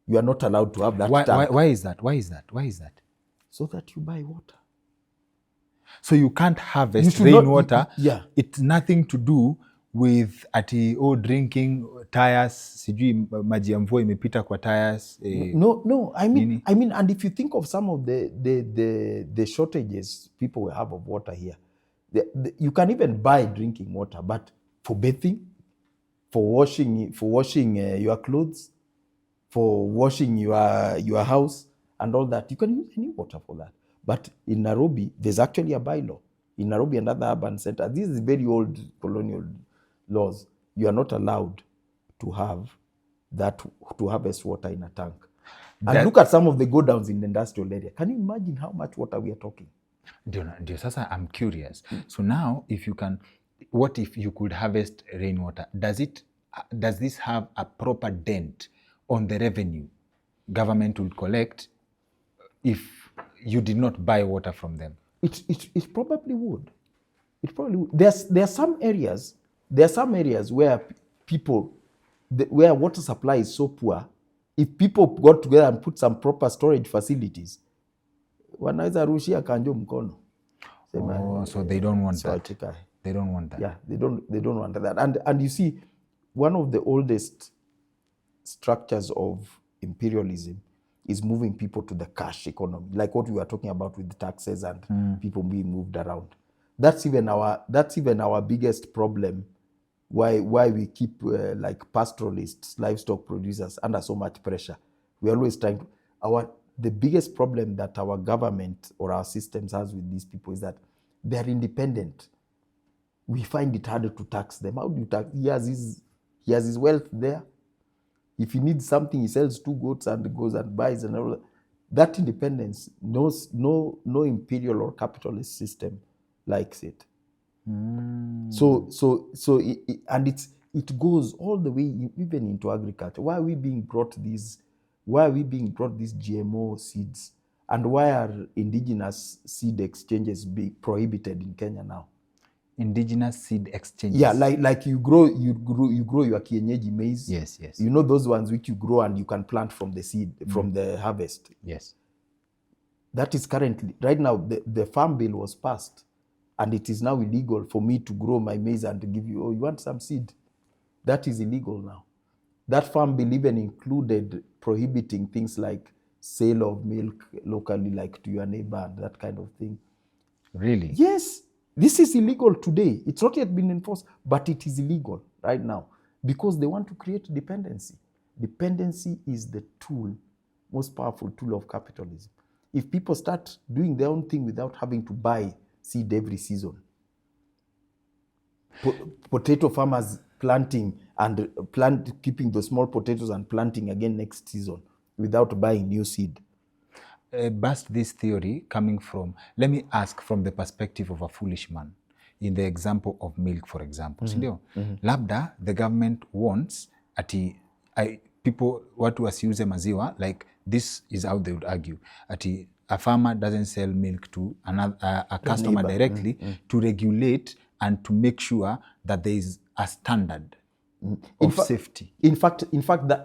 You are not allowed to have that tank.
Why is that? Why is that?
So that you buy water.
So you can't harvest
should not-
rainwater.
yeah.
It's nothing to do with drinking tires, sijui maji ya mvua imepita kwa tires.
No.
Nini?
I mean, and if you think of some of the shortages people will have of water here, you can even buy drinking water, but for bathing, for washing your clothes, for washing your house and all that, you can use any water for that. But in Nairobi, there's actually a bylaw. In Nairobi and other urban centers, this is very old colonial laws. You are not allowed to have that, to harvest water in a tank. And look at some of the go downs in the industrial area. Can you imagine how much water we are talking?
Ndio sasa I'm curious. So now if you can, what if you could harvest rainwater? Does this have a proper dent on the revenue government will collect if you did not buy water from them?
It probably would. It probably would. There are some areas where where water supply is so poor. If people got together and put some proper storage facilities, wanaweza rushia kanjo mkono.
So they don't want that. They don't want that.
Yeah, they don't want that. And you see, one of the oldest structures of imperialism is moving people to the cash economy, like what we were talking about with the taxes and people being moved around. That's even our biggest problem. Why we keep like pastoralists, livestock producers under so much pressure. We're always trying to. The biggest problem that our government or our systems has with these people is that they are independent. We find it harder to tax them. How do you tax? He has his wealth there. If he needs something, he sells 2 goats and goes and buys and all that. That independence, no imperial or capitalist system likes it. So it goes all the way even into agriculture. Why are we being brought these GMO seeds, and why are indigenous seed exchanges being prohibited in Kenya now?
Indigenous seed exchanges.
Yeah, like you grow your kienyeji maize.
Yes.
You know those ones which you grow and you can plant from the seed, from the harvest.
Yes.
That is currently, right now, the farm bill was passed, and it is now illegal for me to grow my maize and to give you, you want some seed? That is illegal now. That farm bill even included prohibiting things like sale of milk locally, like to your neighbor and that kind of thing.
Really?
Yes. This is illegal today. It's not yet been enforced, but it is illegal right now because they want to create dependency. Dependency is the most powerful tool of capitalism. If people start doing their own thing without having to buy seed every season, potato farmers planting and keeping the small potatoes and planting again next season without buying new seed.
Bust this theory coming from, let me ask from the perspective of a foolish man, in the example of milk, for example. Sindio? Labda, the government wants, people, watu wasiuze maziwa, like this is how they would argue. A farmer doesn't sell milk to a customer directly to regulate and to make sure that there is a standard of safety.
In fact,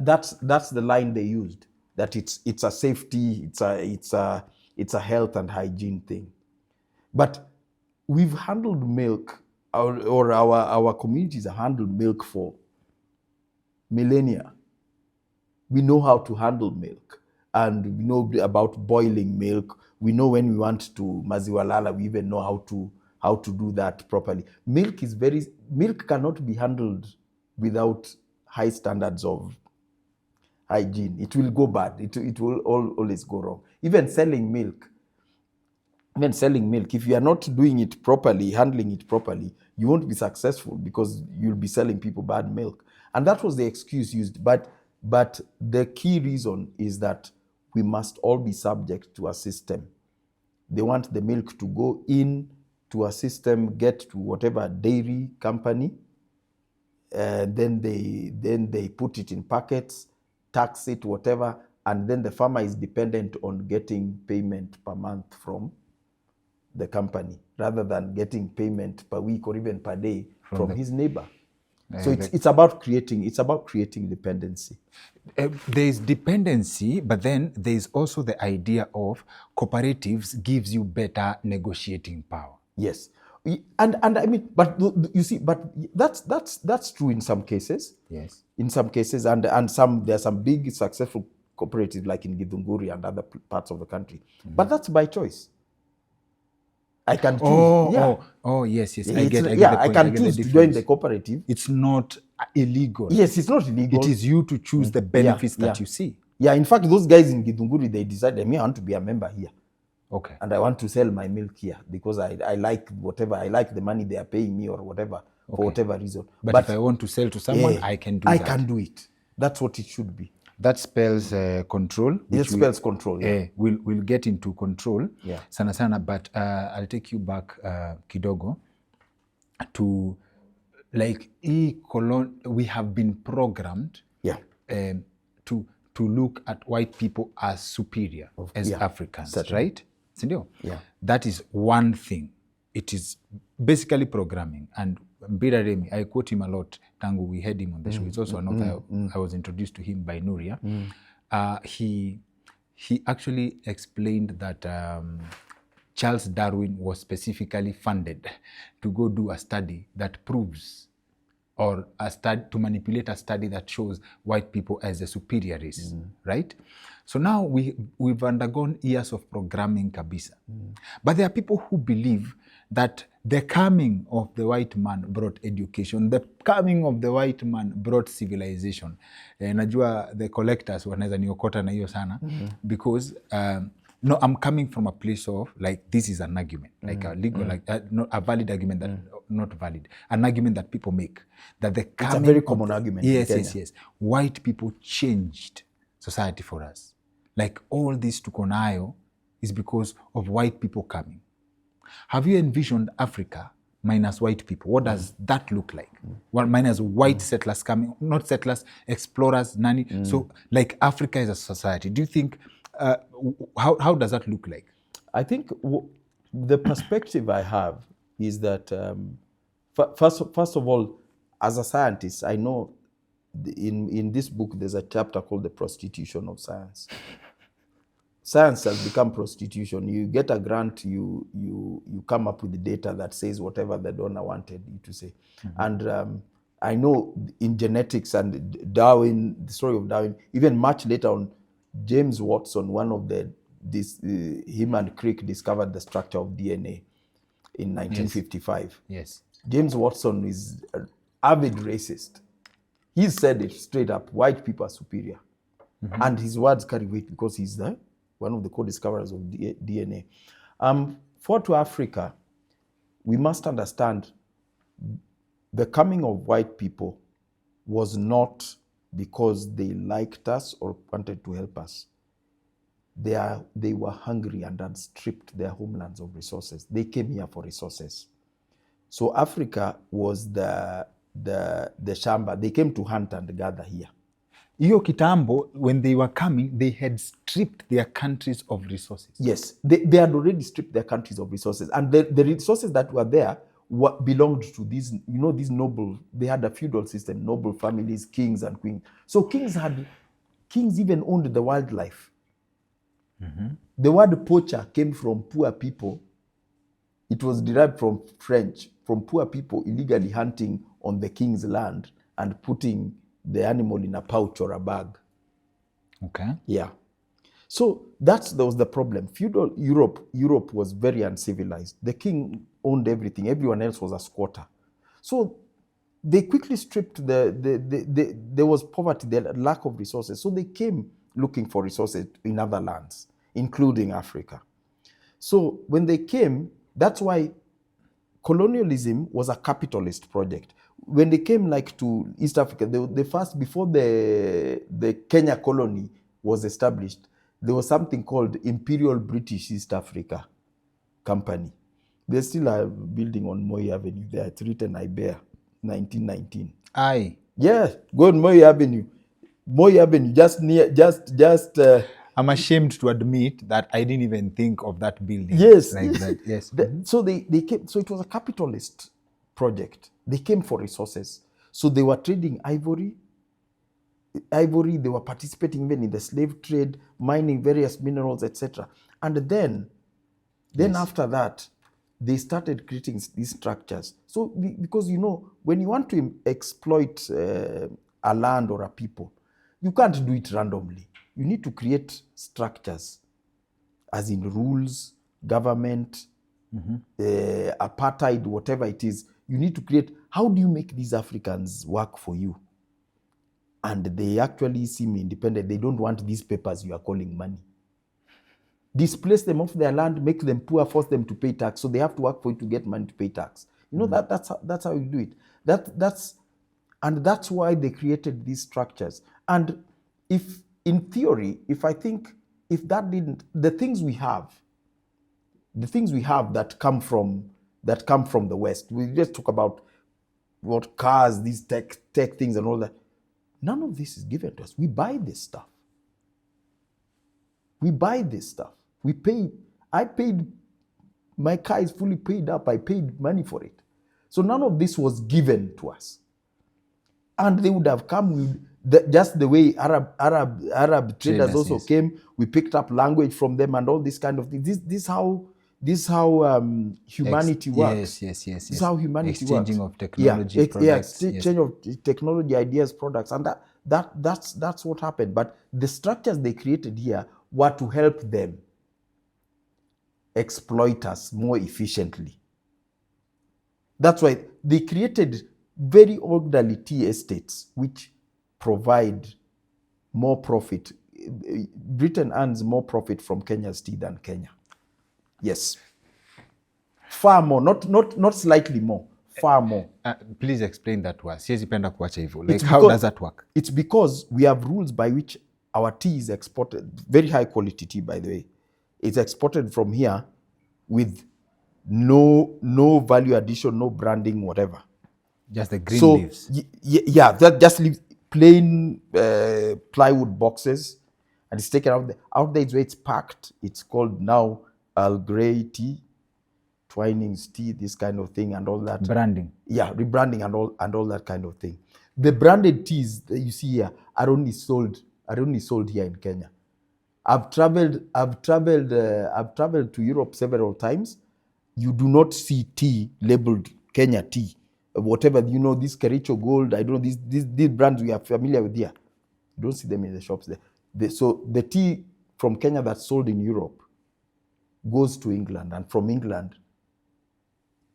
that's the line they used. That it's a safety, it's a health and hygiene thing. But we've handled milk, or our communities have handled milk for millennia. We know how to handle milk, and we know about boiling milk. We know when we want to maziwa lala, we even know how to do that properly. Milk cannot be handled without high standards of hygiene. It will go bad. It will always go wrong. Even selling milk, if you are not doing it properly, handling it properly, you won't be successful because you'll be selling people bad milk. And that was the excuse used. But the key reason is that we must all be subject to a system. They want the milk to go in to a system, get to whatever dairy company, then they put it in packets, tax it, whatever, and then the farmer is dependent on getting payment per month from the company rather than getting payment per week or even per day from his neighbor. So it's about creating dependency.
There is dependency, but then there is also the idea of cooperatives gives you better negotiating power.
Yes, and I mean, but you see, but that's true in some cases.
Yes.
In some cases, and there are some big successful cooperatives like in Githunguri and other parts of the country. But that's by choice. I can choose.
Yes. I
It's-
get the
I
point.
can
get
choose
the
to join
difference.
the cooperative.
It's not illegal.
Yes, it's not illegal.
It is you to choose the benefits that you see.
Yeah, in fact, those guys in Githunguri, they decided, I want to be a member here.
Okay.
And I want to sell my milk here because I like whatever, I like the money they are paying me or whatever, for whatever reason.
But if I want to sell to someone, I can do that.
I can do it. That's what it should be.
That spells control.
It spells control, yeah.
We'll get into control.
Yeah.
Sana, but I'll take you back kidogo to like we have been programmed to look at white people as superior as Africans, certainly. Right? Sindio?
Yeah.
That is one thing. It is basically programming. And Mbira Remi, I quote him a lot, tangu we had him on the show. It's also an author. I was introduced to him by Nuria. He actually explained that Charles Darwin was specifically funded to go do a study that proves, or to manipulate a study that shows white people as a superior race, right? So now we've undergone years of programming kabisa. But there are people who believe that the coming of the white man brought education, the coming of the white man brought civilization. Najua the collectors wanaweza niokota na hiyo sana, because no, I'm coming from a place of like, this is an argument, like a legal, like not a valid argument that not valid, an argument that people make, that the coming,
it's a very common argument.
Yes. White people changed society for us. Like all this tuko nayo is because of white people coming. Have you envisioned Africa minus white people? What does that look like? Well, minus white settlers coming, not settlers, explorers, nani. So like Africa is a society. Do you think, how does that look like?
I think the perspective I have is that, first of all, as a scientist, I know in this book, there's a chapter called The Prostitution of Science. Science has become prostitution. You get a grant, you come up with the data that says whatever the donor wanted you to say. And I know in genetics and Darwin, the story of Darwin, even much later on, James Watson, one of him and Crick discovered the structure of DNA in 1955.
Yes.
James Watson is an avid racist. He said it straight up, white people are superior. And his words carry weight because he's one of the co-discoverers of DNA. To Africa, we must understand the coming of white people was not because they liked us or wanted to help us. They were hungry and had stripped their homelands of resources. They came here for resources. So Africa was the shamba. They came to hunt and gather here.
Iyo kitambo, when they were coming, they had stripped their countries of resources.
Yes, they had already stripped their countries of resources. And the resources that were there belonged to these, these noble, they had a feudal system, noble families, kings and queens. So kings even owned the wildlife. The word poacher came from poor people. It was derived from French, from poor people illegally hunting on the king's land and putting the animal in a pouch or a bag.
Okay.
Yeah. So that was the problem. Feudal Europe was very uncivilized. The king owned everything. Everyone else was a squatter. So they quickly stripped there was poverty, the lack of resources. So they came looking for resources in other lands, including Africa. So when they came, that's why colonialism was a capitalist project. When they came to East Africa, the first, before the Kenya colony was established, there was something called Imperial British East Africa Company. There's still a building on Moi Avenue there. It's written Iberia, 1919.
Aye.
Yeah, go on Moi Avenue. Moi Avenue, just near,
I'm ashamed to admit that I didn't even think of that building.
Yes.
Like that. Yes.
So they came. So it was a capitalist project. They came for resources. So they were trading ivory, they were participating even in the slave trade, mining various minerals, etc. And then after that, they started creating these structures. So because when you want to exploit a land or a people, you can't do it randomly. You need to create structures, as in rules, government, apartheid, whatever it is. You need to create, how do you make these Africans work for you? And they actually seem independent. They don't want these papers you are calling money. Displace them off their land, make them poor, force them to pay tax. So they have to work for you to get money to pay tax. That's how you do it. That's why they created these structures. And if, in theory, the things we have that come from the West, we just talk about what cars, these tech things and all that. None of this is given to us. We buy this stuff. We pay. My car is fully paid up. I paid money for it. So none of this was given to us. And they would have come with just the way Arab traders also came. We picked up language from them and all this kind of thing. This is how humanity works.
Yes.
This is how humanity
Exchanging
works.
of technology, products.
Exchange of technology, ideas, products, and that's what happened. But the structures they created here were to help them exploit us more efficiently. That's why they created very orderly tea estates which provide more profit. Britain earns more profit from Kenya's tea than Kenya. Yes. Far more, not slightly more, far more.
Please explain that to us. Like, how does that work?
It's because we have rules by which our tea is exported, very high quality tea, by the way. It's exported from here with no value addition, no branding, whatever.
Just the green leaves.
That just leaves plain plywood boxes, and it's taken out there. Out there is where it's packed. It's called now Earl Grey tea, Twinings tea, this kind of thing, and all that.
Branding.
Yeah, rebranding and all that kind of thing. The branded teas that you see here are only sold here in Kenya. I've traveled to Europe several times. You do not see tea labeled Kenya tea, whatever, this Kericho Gold, I don't know, these brands we are familiar with here. You don't see them in the shops there. So the tea from Kenya that's sold in Europe goes to England, and from England,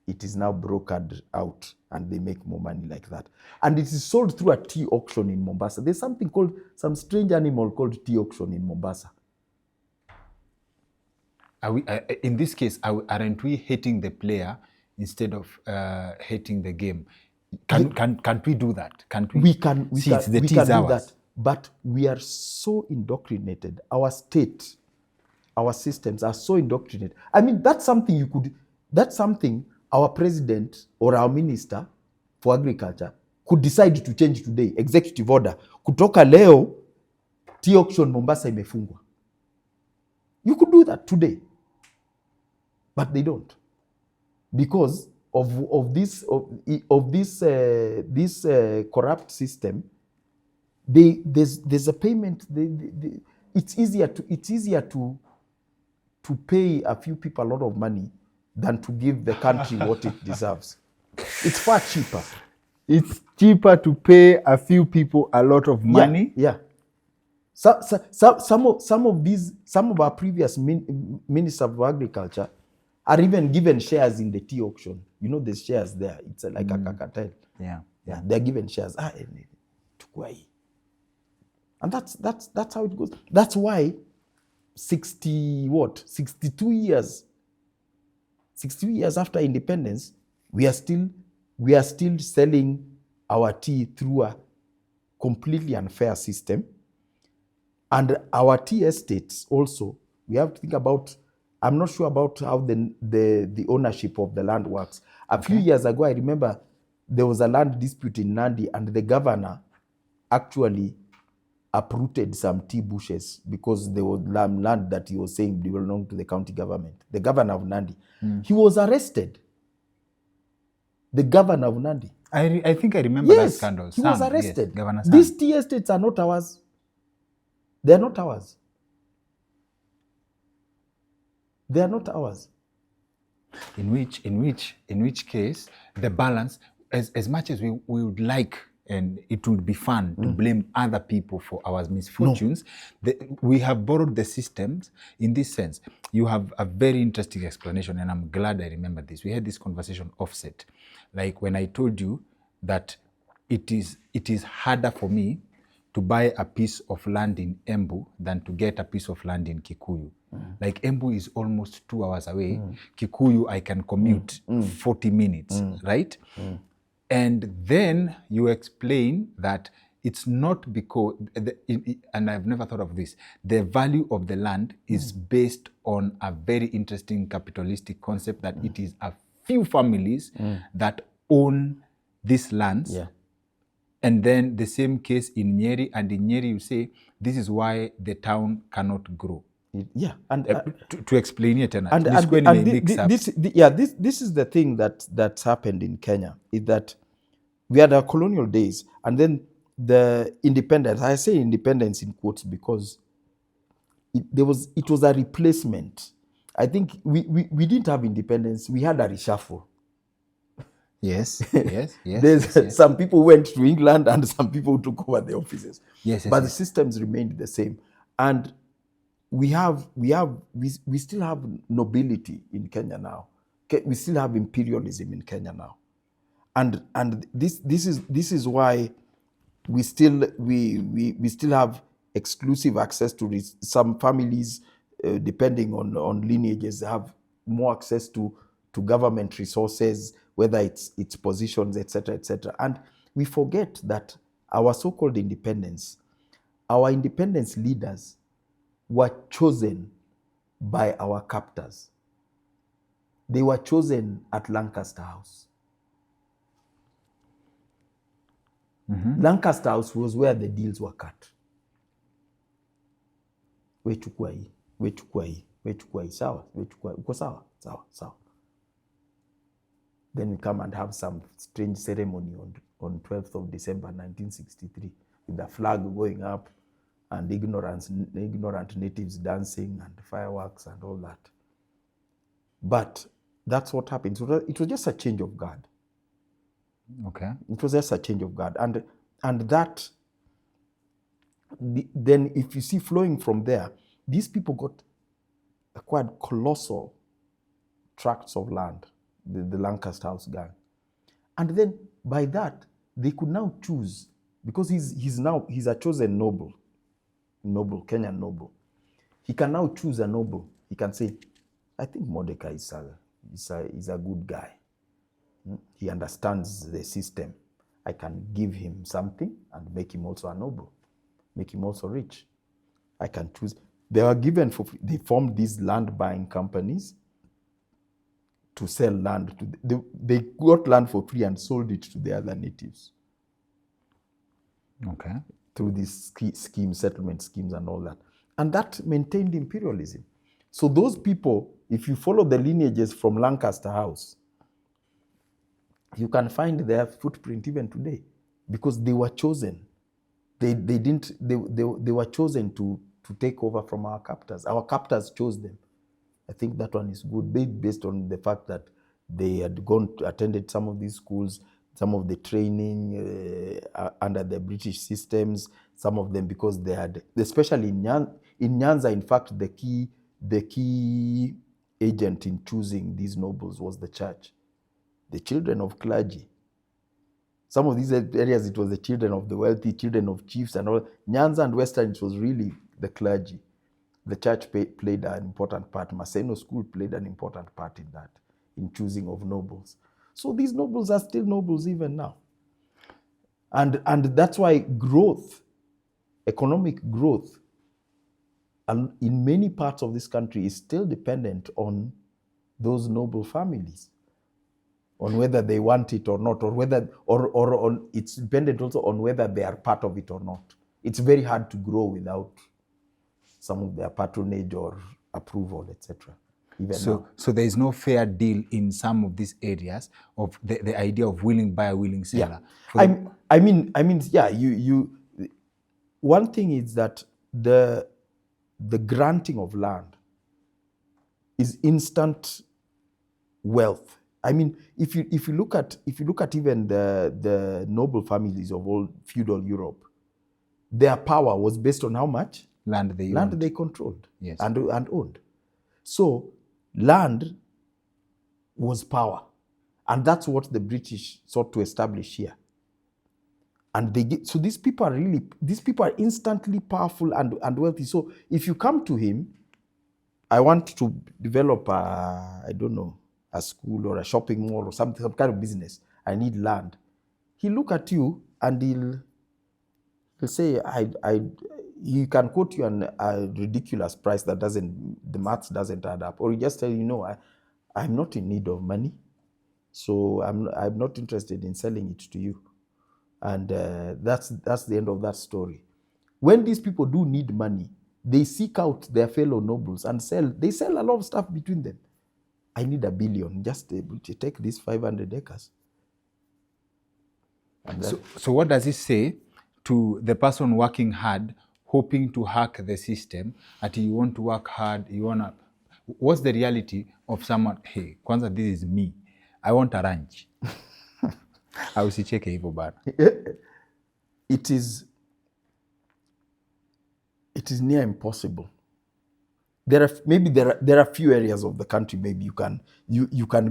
it is now brokered out, and they make more money like that. And it is sold through a tea auction in Mombasa. There's some strange animal called tea auction in Mombasa.
In this case, aren't we hating the player instead of hating the game? Can't we do that? Can't we?
We can do
that,
but we are so indoctrinated. Our state, our systems are so indoctrinated. I mean, that's something our president or our minister for agriculture could decide to change today. Executive order. Kutoka leo, tea auction Mombasa imefungwa. You could do that today. But they don't. Because of this corrupt system, there's a payment. It's easier to pay a few people a lot of money than to give the country what it deserves. It's far cheaper.
It's cheaper to pay a few people a lot of money.
Yeah. Some of our previous ministers of agriculture are even given shares in the tea auction. The shares there. It's like a cartel.
Yeah.
They're given shares. And that's how it goes. That's why 62 years after independence, we are still selling our tea through a completely unfair system. And our tea estates also, we have to think about, I'm not sure about how the ownership of the land works. A few years ago, I remember there was a land dispute in Nandi, and the governor actually uprooted some tea bushes because there was land that he was saying belonged to the county government. The governor of Nandi. He was arrested. the governor of Nandi.
I think I remember that
Yes,
scandal.
he was
Sang,
arrested.
Yes, Governor
These
Sang.
tea estates are not ours. They are not ours. They are not ours.
In which case the balance, as much as we would like, and it would be fun to blame other people for our misfortunes, we have borrowed the systems in this sense. You have a very interesting explanation, and I'm glad I remember this. We had this conversation offset, like when I told you that it is harder for me to buy a piece of land in Embu than to get a piece of land in Kikuyu. Like Embu is almost 2 hours away. Kikuyu, I can commute 40 minutes, right? And then you explain that it's not because, and I've never thought of this, the value of the land is based on a very interesting capitalistic concept that it is a few families that own these lands.
Yeah.
And then the same case in Nyeri, and in Nyeri you say, this is why the town cannot grow.
Yeah, and
To explain it, and
this is the thing that's happened in Kenya, is that we had our colonial days, and then the independence. I say independence in quotes because it was a replacement. I think we didn't have independence. We had a reshuffle.
Yes.
Some people went to England and some people took over the offices. But the systems remained the same. And we still have nobility in Kenya now. We still have imperialism in Kenya now. And this is why we still have exclusive access to some families, depending on lineages, have more access to government resources, whether it's positions, etc., etc. And we forget that our so-called independence, our independence leaders were chosen by our captors. They were chosen at Lancaster House. Lancaster House was where the deals were cut. Wechukua hii, sawa, uko sawa. Then we come and have some strange ceremony on 12th of December 1963 with the flag going up and ignorant natives dancing and fireworks and all that. But that's what happened. So it was just a change of guard.
Okay.
It was just a change of guard. And that, then if you see flowing from there, these people acquired colossal tracts of land, the Lancaster House gang. And then by that, they could now choose, because he's a chosen noble, Kenyan noble. He can now choose a noble. He can say, I think Mordecai is a good guy. He understands the system. I can give him something and make him also a noble, make him also rich. I can choose. They were given they formed these land buying companies to sell land. They got land for free and sold it to the other natives.
Okay.
Through these schemes, settlement schemes and all that. And that maintained imperialism. So those people, if you follow the lineages from Lancaster House, you can find their footprint even today, because they were chosen. They were chosen to take over from our captors. Our captors chose them. I think that one is good, based on the fact that they had attended some of these schools, some of the training under the British systems, some of them because they had, especially in Nyanza, in fact, the key agent in choosing these nobles was the church, the children of clergy. Some of these areas, it was the children of the wealthy, children of chiefs and all. Nyanza and Western, it was really the clergy. The church played an important part. Maseno School played an important part in that, in choosing of nobles. So these nobles are still nobles even now. And that's why growth, economic growth, in many parts of this country is still dependent on those noble families, on whether they want it or not, or it's dependent also on whether they are part of it or not. It's very hard to grow without some of their patronage or approval, etc. even now.
So there is no fair deal in some of these areas of the idea of willing buyer, willing seller.
I mean, yeah. One thing is that the granting of land is instant wealth. I mean, if you look at even the noble families of old feudal Europe, their power was based on how much
land
they controlled,
yes,
and owned. So land was power, and that's what the British sought to establish here. And so these people are instantly powerful and wealthy. So if you come to him, I want to develop I don't know, a school or a shopping mall or some kind of business. I need land. He'll look at you and he'll say, he can quote you a ridiculous price that the maths doesn't add up. Or he just tell you, no, I'm not in need of money, so I'm not interested in selling it to you. And that's the end of that story. When these people do need money, they seek out their fellow nobles and sell. They sell a lot of stuff between them. I need $1 billion, just to take these 500 acres.
So what does it say to the person working hard, hoping to hack the system, that you want to work hard, what's the reality of someone, hey, kwanza, this is me, I want a ranch. Usicheke hivyo bana.
It is near impossible. There are a few areas of the country maybe you can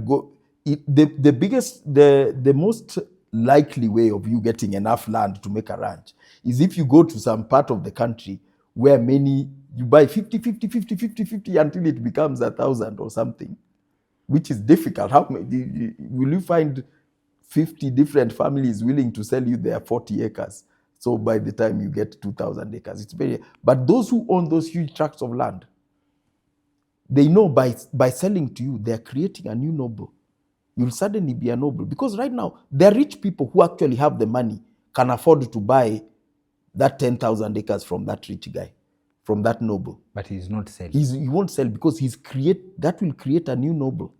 go. The most likely way of you getting enough land to make a ranch is if you go to some part of the country where you buy 50 until it becomes 1,000 or something, which is difficult. How will you find 50 different families willing to sell you their 40 acres? So by the time you get 2,000 acres, it's but those who own those huge tracts of land, they know by selling to you, they're creating a new noble. You'll suddenly be a noble. Because right now, there are rich people who actually have the money, can afford to buy that 10,000 acres from that rich guy, from that noble.
But he's not selling.
He won't sell because that will create a new noble.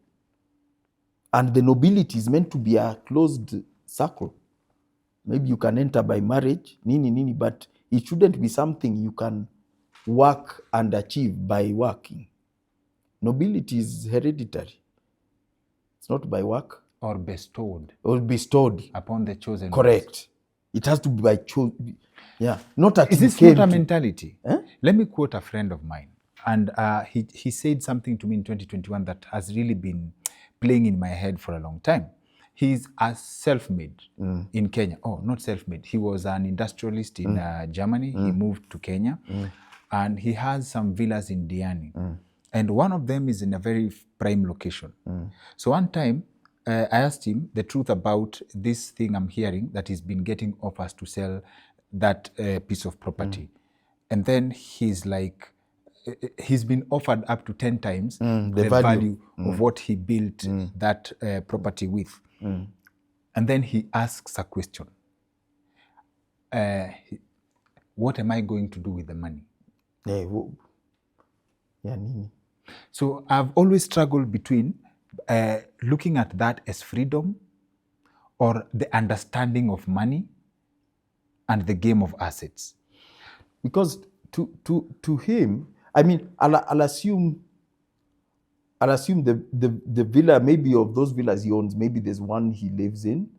And the nobility is meant to be a closed circle. Maybe you can enter by marriage, but it shouldn't be something you can work and achieve by working. Nobility is hereditary. It's not by work.
Or bestowed.
Upon
the chosen.
Correct. Ones. It has to be by yeah. Not at
Is this not a mentality? Let me quote a friend of mine. And he said something to me in 2021 that has really been playing in my head for a long time. He's a self-made in Kenya. Oh, not self-made. He was an industrialist in Germany. He moved to Kenya. And he has some villas in Diani. And one of them is in a very prime location. So one time, I asked him the truth about this thing I'm hearing, that he's been getting offers to sell that piece of property. And then he's like, he's been offered up to 10 times the value of what he built that property with. And then he asks a question. What am I going to do with the money? So I've always struggled between looking at that as freedom or the understanding of money and the game of assets.
Because to him, I mean, I'll assume the villa, maybe of those villas he owns, maybe there's one he lives in,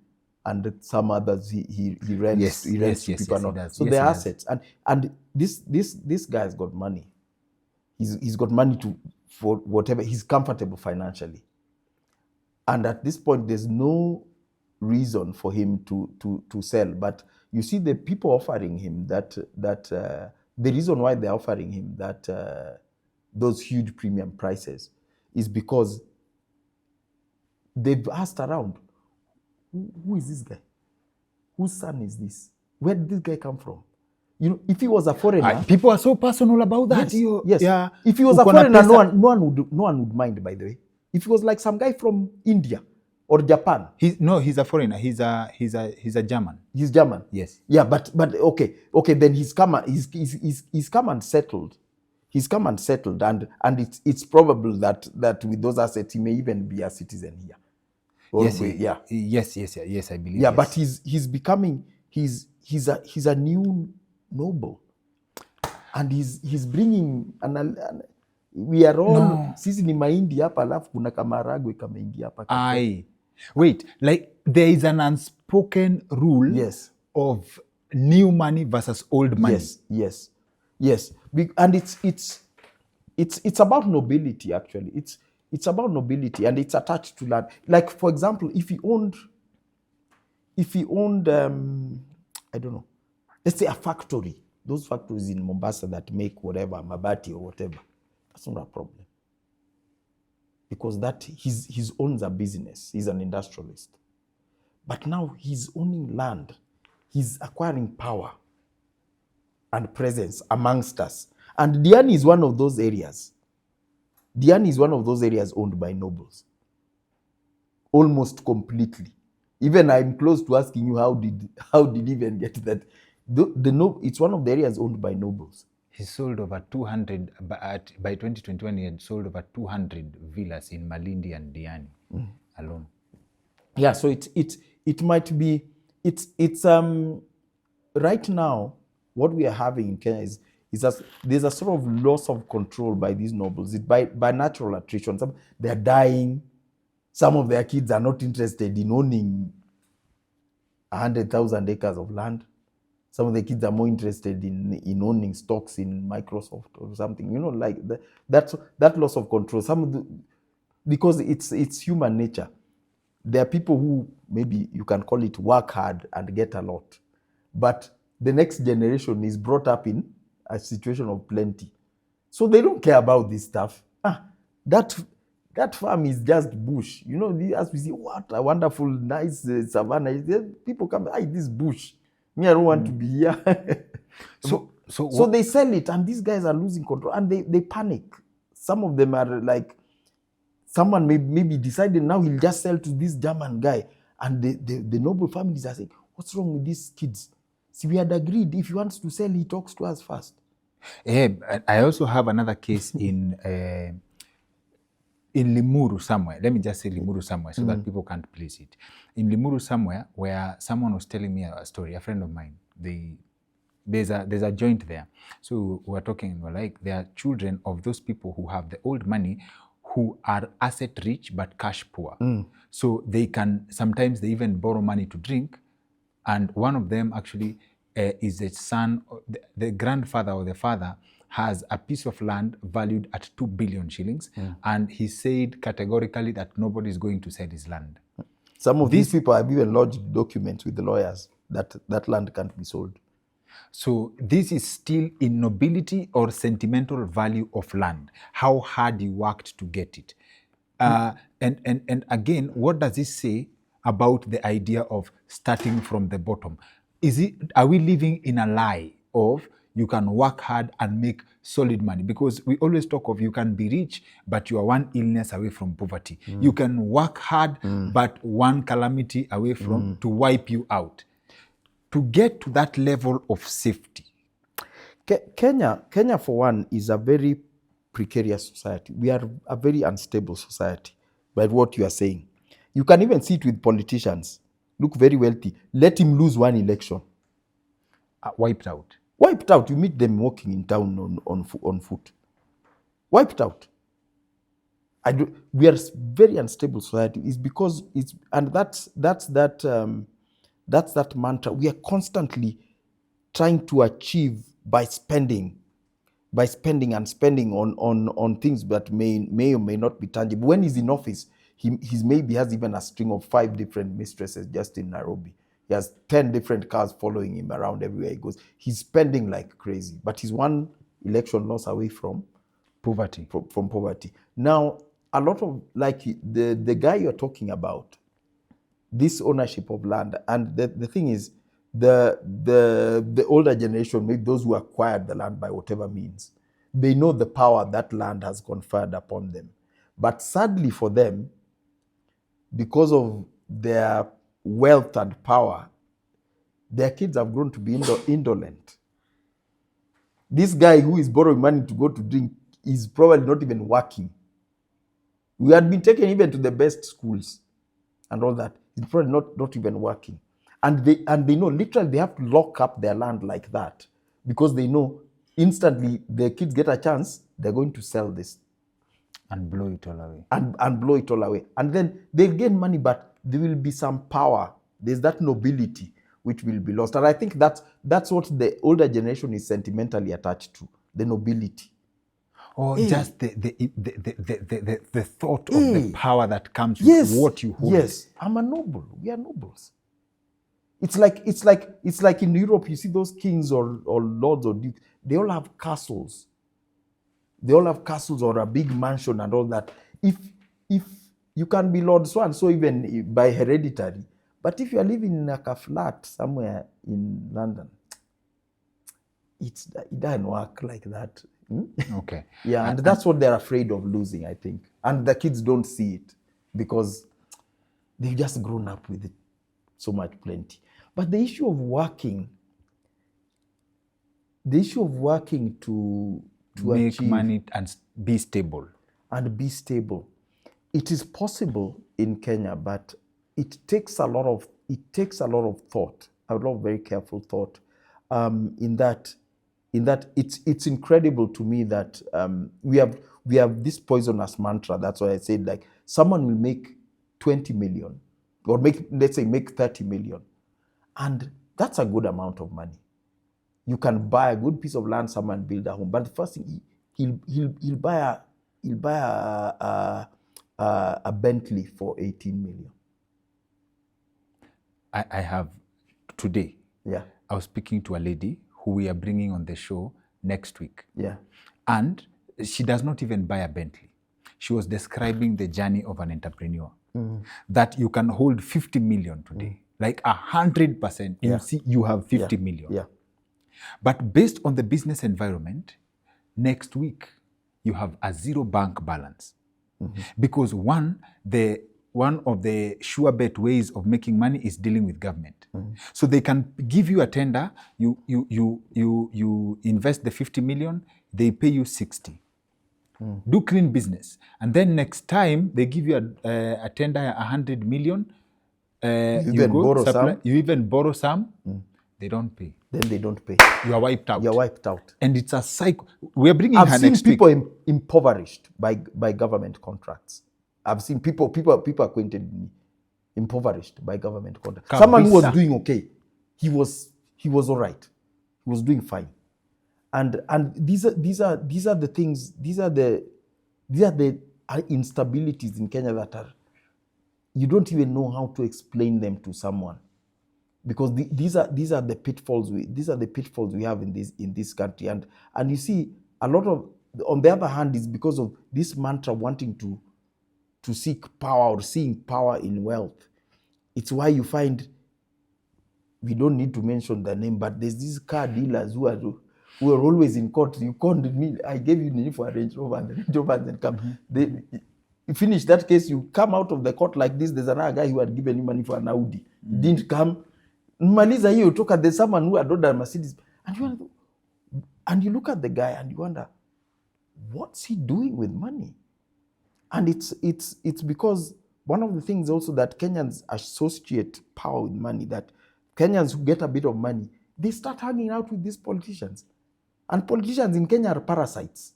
and some others he rents.
Yes,
to people.
does.
So they're assets, and this guy's got money. He's got money for whatever. He's comfortable financially, and at this point, there's no reason for him to sell. But you see, the people offering him the reason why they're offering him those huge premium prices is because they've asked around, who is this guy? Whose son is this? Where did this guy come from? You know, if he was a foreigner,
people are so personal about that.
Yes. Yeah. If he was a foreigner, no one would mind. By the way, if he was like some guy from India or Japan,
he's a foreigner. He's a German.
He's German.
Yes.
Yeah, but okay. Then he's come and settled He's come and settled, and it's probable that with those assets he may even be a citizen here.
Yes,
Yeah.
yes, I believe.
Yeah,
yes.
but he's becoming he's a new noble, and he's bringing we are all
No.
sisi ni mahindi hapa, alafu kuna kamaragwe kameingia hapa katikati.
I wait, like there is an unspoken rule
Yes.
of new money versus old money.
Yes. And it's about nobility, actually. It's about nobility, and it's attached to land. Like, for example, if he owned I don't know, let's say a factory, those factories in Mombasa that make whatever, mabati or whatever, that's not a problem. Because that he's owns a business, he's an industrialist. But now he's owning land, he's acquiring power and presence amongst us. And Diani is one of those areas. Diani is one of those areas owned by nobles. Almost completely. Even I'm close to asking you how did he even get that? It's one of the areas owned by nobles.
He sold over 200 by 2021. He had sold over 200 villas in Malindi and Diani alone.
Yeah, so it might be right now what we are having in Kenya is there's a sort of loss of control by these nobles. By natural attrition. They're dying. Some of their kids are not interested in owning 100,000 acres of land. Some of the kids are more interested in owning stocks in Microsoft or something. You know, like that loss of control. Because it's human nature. There are people who maybe you can call it work hard and get a lot, but the next generation is brought up in a situation of plenty, so they don't care about this stuff. That farm is just bush. You know, as we see, what a wonderful, nice savannah. People come, this bush. Me, I don't want to be here. So they sell it, and these guys are losing control, and they panic. Some of them are like, someone maybe decided now he'll just sell to this German guy, and the noble families are saying, what's wrong with these kids? See, we had agreed if he wants to sell, he talks to us first.
I also have another case in Limuru somewhere. Let me just say Limuru somewhere so that people can't place it. In Limuru somewhere, where someone was telling me a story, a friend of mine, there's a joint there. So we're talking, like, there are children of those people who have the old money who are asset rich but cash poor. So sometimes they even borrow money to drink. And one of them actually is the son, the grandfather or the father has a piece of land valued at 2 billion shillings. And he said categorically that nobody is going to sell his land.
Some of these people have even lodged documents with the lawyers that land can't be sold.
So this is still in nobility or sentimental value of land, how hard you worked to get it. And again, what does this say about the idea of starting from the bottom? Are we living in a lie of you can work hard and make solid money? Because we always talk of you can be rich, but you are one illness away from poverty. You can work hard, but one calamity away from to wipe you out. To get to that level of safety.
Kenya, for one, is a very precarious society. We are a very unstable society, by what you are saying. You can even see it with politicians. Look very wealthy. Let him lose one election.
Wiped out.
Wiped out. You meet them walking in town on foot. Wiped out. We are a very unstable society. It's because that's that mantra we are constantly trying to achieve by spending on things that may or may not be tangible. When he's in office, he's maybe has even a string of 5 different mistresses just in Nairobi. He has 10 different cars following him around everywhere he goes. He's spending like crazy, but he's one election loss away from
poverty.
From poverty. Now, a lot of, like, the guy you're talking about, this ownership of land, and the thing is, the older generation, maybe those who acquired the land by whatever means, they know the power that land has conferred upon them. But sadly for them, because of their wealth and power, their kids have grown to be indolent. This guy who is borrowing money to go to drink is probably not even working. We had been taken even to the best schools and all that. He's probably not even working. And they know literally they have to lock up their land like that because they know instantly the kids get a chance, they're going to sell this.
And blow it all away.
And blow it all away. And then they'll gain money, but there will be some power. There's that nobility which will be lost. And I think that's what the older generation is sentimentally attached to, the nobility.
Or just the thought of the power that comes with what you hold.
Yes, I'm a noble. We are nobles. It's like in Europe, you see those kings or lords or dukes, they all have castles. They all have castles or a big mansion and all that. If you can be Lord so and so even by hereditary, but if you are living in like a flat somewhere in London, it doesn't work like that.
Okay.
Yeah, and that's what they're afraid of losing, I think. And the kids don't see it because they've just grown up with it so much plenty. But the issue of working to
make
achieve
money and be stable.
It is possible in Kenya, but it takes a lot of thought, a lot of very careful thought. In that it's incredible to me that we have this poisonous mantra. That's why I said, like, someone will make 20 million or make 30 million, and that's a good amount of money. You can buy a good piece of land, someone build a home, but the first thing he'll buy a Bentley for 18 million.
I have today.
Yeah.
I was speaking to a lady who we are bringing on the show next week.
Yeah.
And she does not even buy a Bentley. She was describing the journey of an entrepreneur. That you can hold 50 million today, like 100%. You see, you have 50 million.
Yeah.
But based on the business environment, next week you have a zero bank balance. Because one of the sure bet ways of making money is dealing with government. So they can give you a tender, you invest the 50 million, they pay you 60. Do clean business. And then next time they give you a tender 100 million, you even borrow some, they don't pay.
Then they don't pay.
You are wiped out.
You're wiped out.
And it's a cycle. We're bringing
I've
her
seen
next
people
week.
impoverished by government contracts. I've seen people acquainted with me impoverished by government contracts.
Kabisa.
Someone who was doing okay, he was all right. He was doing fine. And these are the things. These are the instabilities in Kenya that are, you don't even know how to explain them to someone, because these are the pitfalls we have in this country. And you see a lot of, on the other hand, is because of this mantra wanting to seek power or seeing power in wealth. It's why you find, we don't need to mention the name, but there's these car dealers who are always in court. You called me, I gave you money for a Range Rover, and the Range Rover then come. You finish that case, you come out of the court like this. There's another guy who had given you money for an Audi. Didn't come. Maliza hiyo toka, there's someone who had ordered a Mercedes. And you look at the guy and you wonder, what's he doing with money? And it's because one of the things also that Kenyans associate power with money, that Kenyans who get a bit of money, they start hanging out with these politicians. And politicians in Kenya are parasites.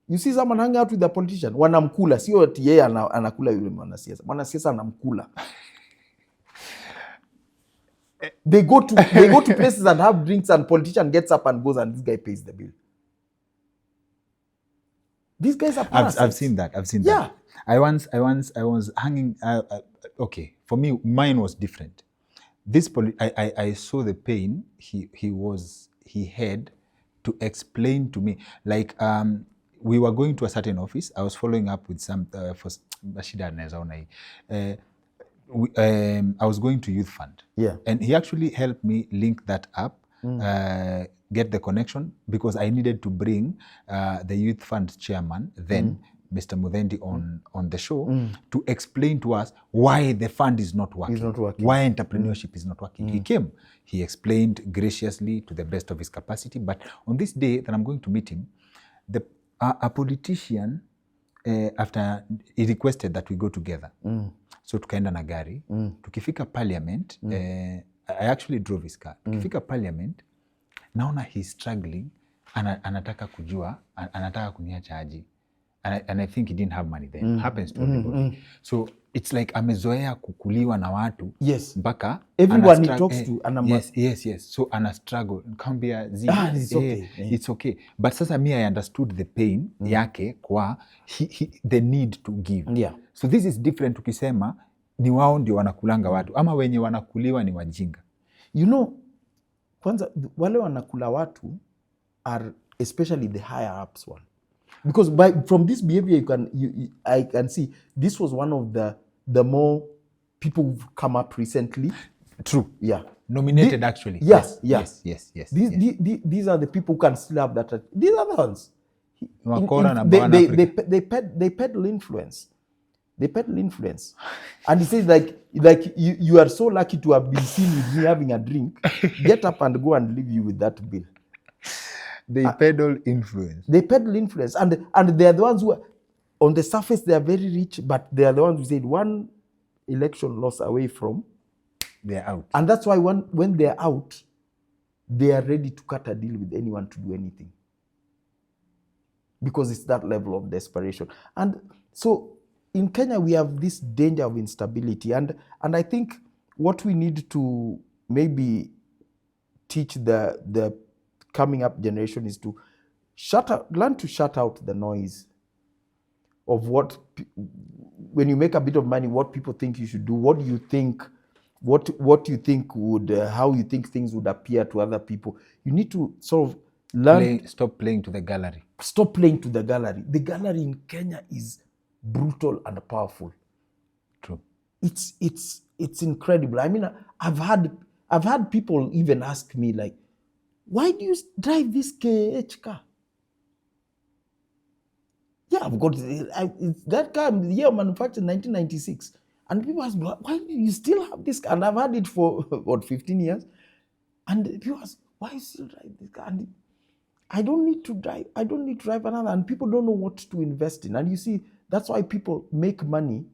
You see someone hanging out with a politician, wanamkula, sio ati yeye anakula yule mwanasiasa. Mwanasiasa anamkula. They go to places and have drinks, and politician gets up and goes, and this guy pays the bill. These guys are parasites.
I've seen that.
Yeah.
I was hanging. Okay, for me, mine was different. I saw the pain he had to explain to me. Like, we were going to a certain office. I was following up with some for Bashida Nezaona. I was going to Youth Fund.
Yeah.
And he actually helped me link that up, get the connection, because I needed to bring the Youth Fund chairman, then Mr. Muthendi on the show to explain to us why the fund is not working, why entrepreneurship is not working. He came, he explained graciously to the best of his capacity, but on this day that I'm going to meet him, a politician, after he requested that we go together, so tukaenda na gari, tukifika parliament, I actually drove his car. Tukifika parliament, naona he's struggling, anataka kujua, anataka kuniacha aje. And I think he didn't have money then. Happens to everybody. So it's like amezoea kukuliwa na watu.
Yes.
Mpaka
everyone he talks to.
Yes. So ana struggle. Kambia
it's okay.
It's okay. But sasa I understood the pain yake kwa the need to give.
Yeah.
So this is different tukisema ni wao ndio wanakulanga watu ama wenye wanakuliwa ni wajinga.
You know, kwanza wale wanakula watu are especially the higher ups one. Because from this behavior I can see this was one of the more people who've come up recently.
True.
Yeah.
Nominated actually.
Yes.
These
are the people who can still have that. These are the ones. They peddle influence. They peddle influence. And he says like you are so lucky to have been seen with me having a drink. Get up and go and leave you with that bill.
They peddle influence.
They peddle influence. And they are the ones who are, on the surface they are very rich, but they are the ones who said one election loss away from.
They are out.
And that's why when they are out, they are ready to cut a deal with anyone to do anything. Because it's that level of desperation. And so in Kenya, we have this danger of instability. And I think what we need to maybe teach the coming up generation is to learn to shut out the noise of when you make a bit of money, what people think you should do, what you think would, how you think things would appear to other people. You need to sort of learn.
Stop playing to the gallery.
Stop playing to the gallery. The gallery in Kenya is brutal and powerful.
True.
It's incredible. I mean, I've had people even ask me like, why do you drive this KH car? Yeah, I've got that car, manufactured in 1996. And people ask, why do you still have this car? And I've had it for, 15 years. And people ask, why do you still drive this car? And I don't need to drive another. And people don't know what to invest in. And you see, that's why people make money.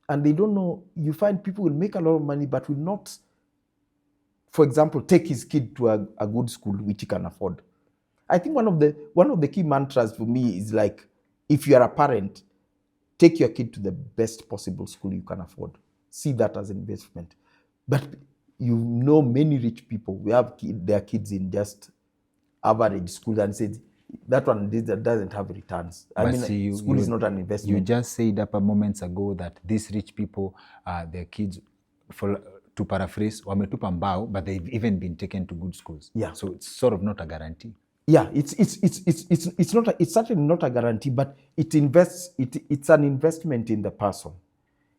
And they don't know, you find people will make a lot of money, but will not, for example, take his kid to a good school which he can afford. I think one of the key mantras for me is like, if you are a parent, take your kid to the best possible school you can afford. See that as an investment. But you know many rich people, we have their kids in just average schools and said, that one doesn't have returns. I mean, school is not an investment.
You just said up a moments ago that these rich people, their kids, to paraphrase, wametupa mbao, but they've even been taken to good schools.
Yeah.
So it's sort of not a guarantee.
Yeah, it's certainly not a guarantee, but it's an investment in the person.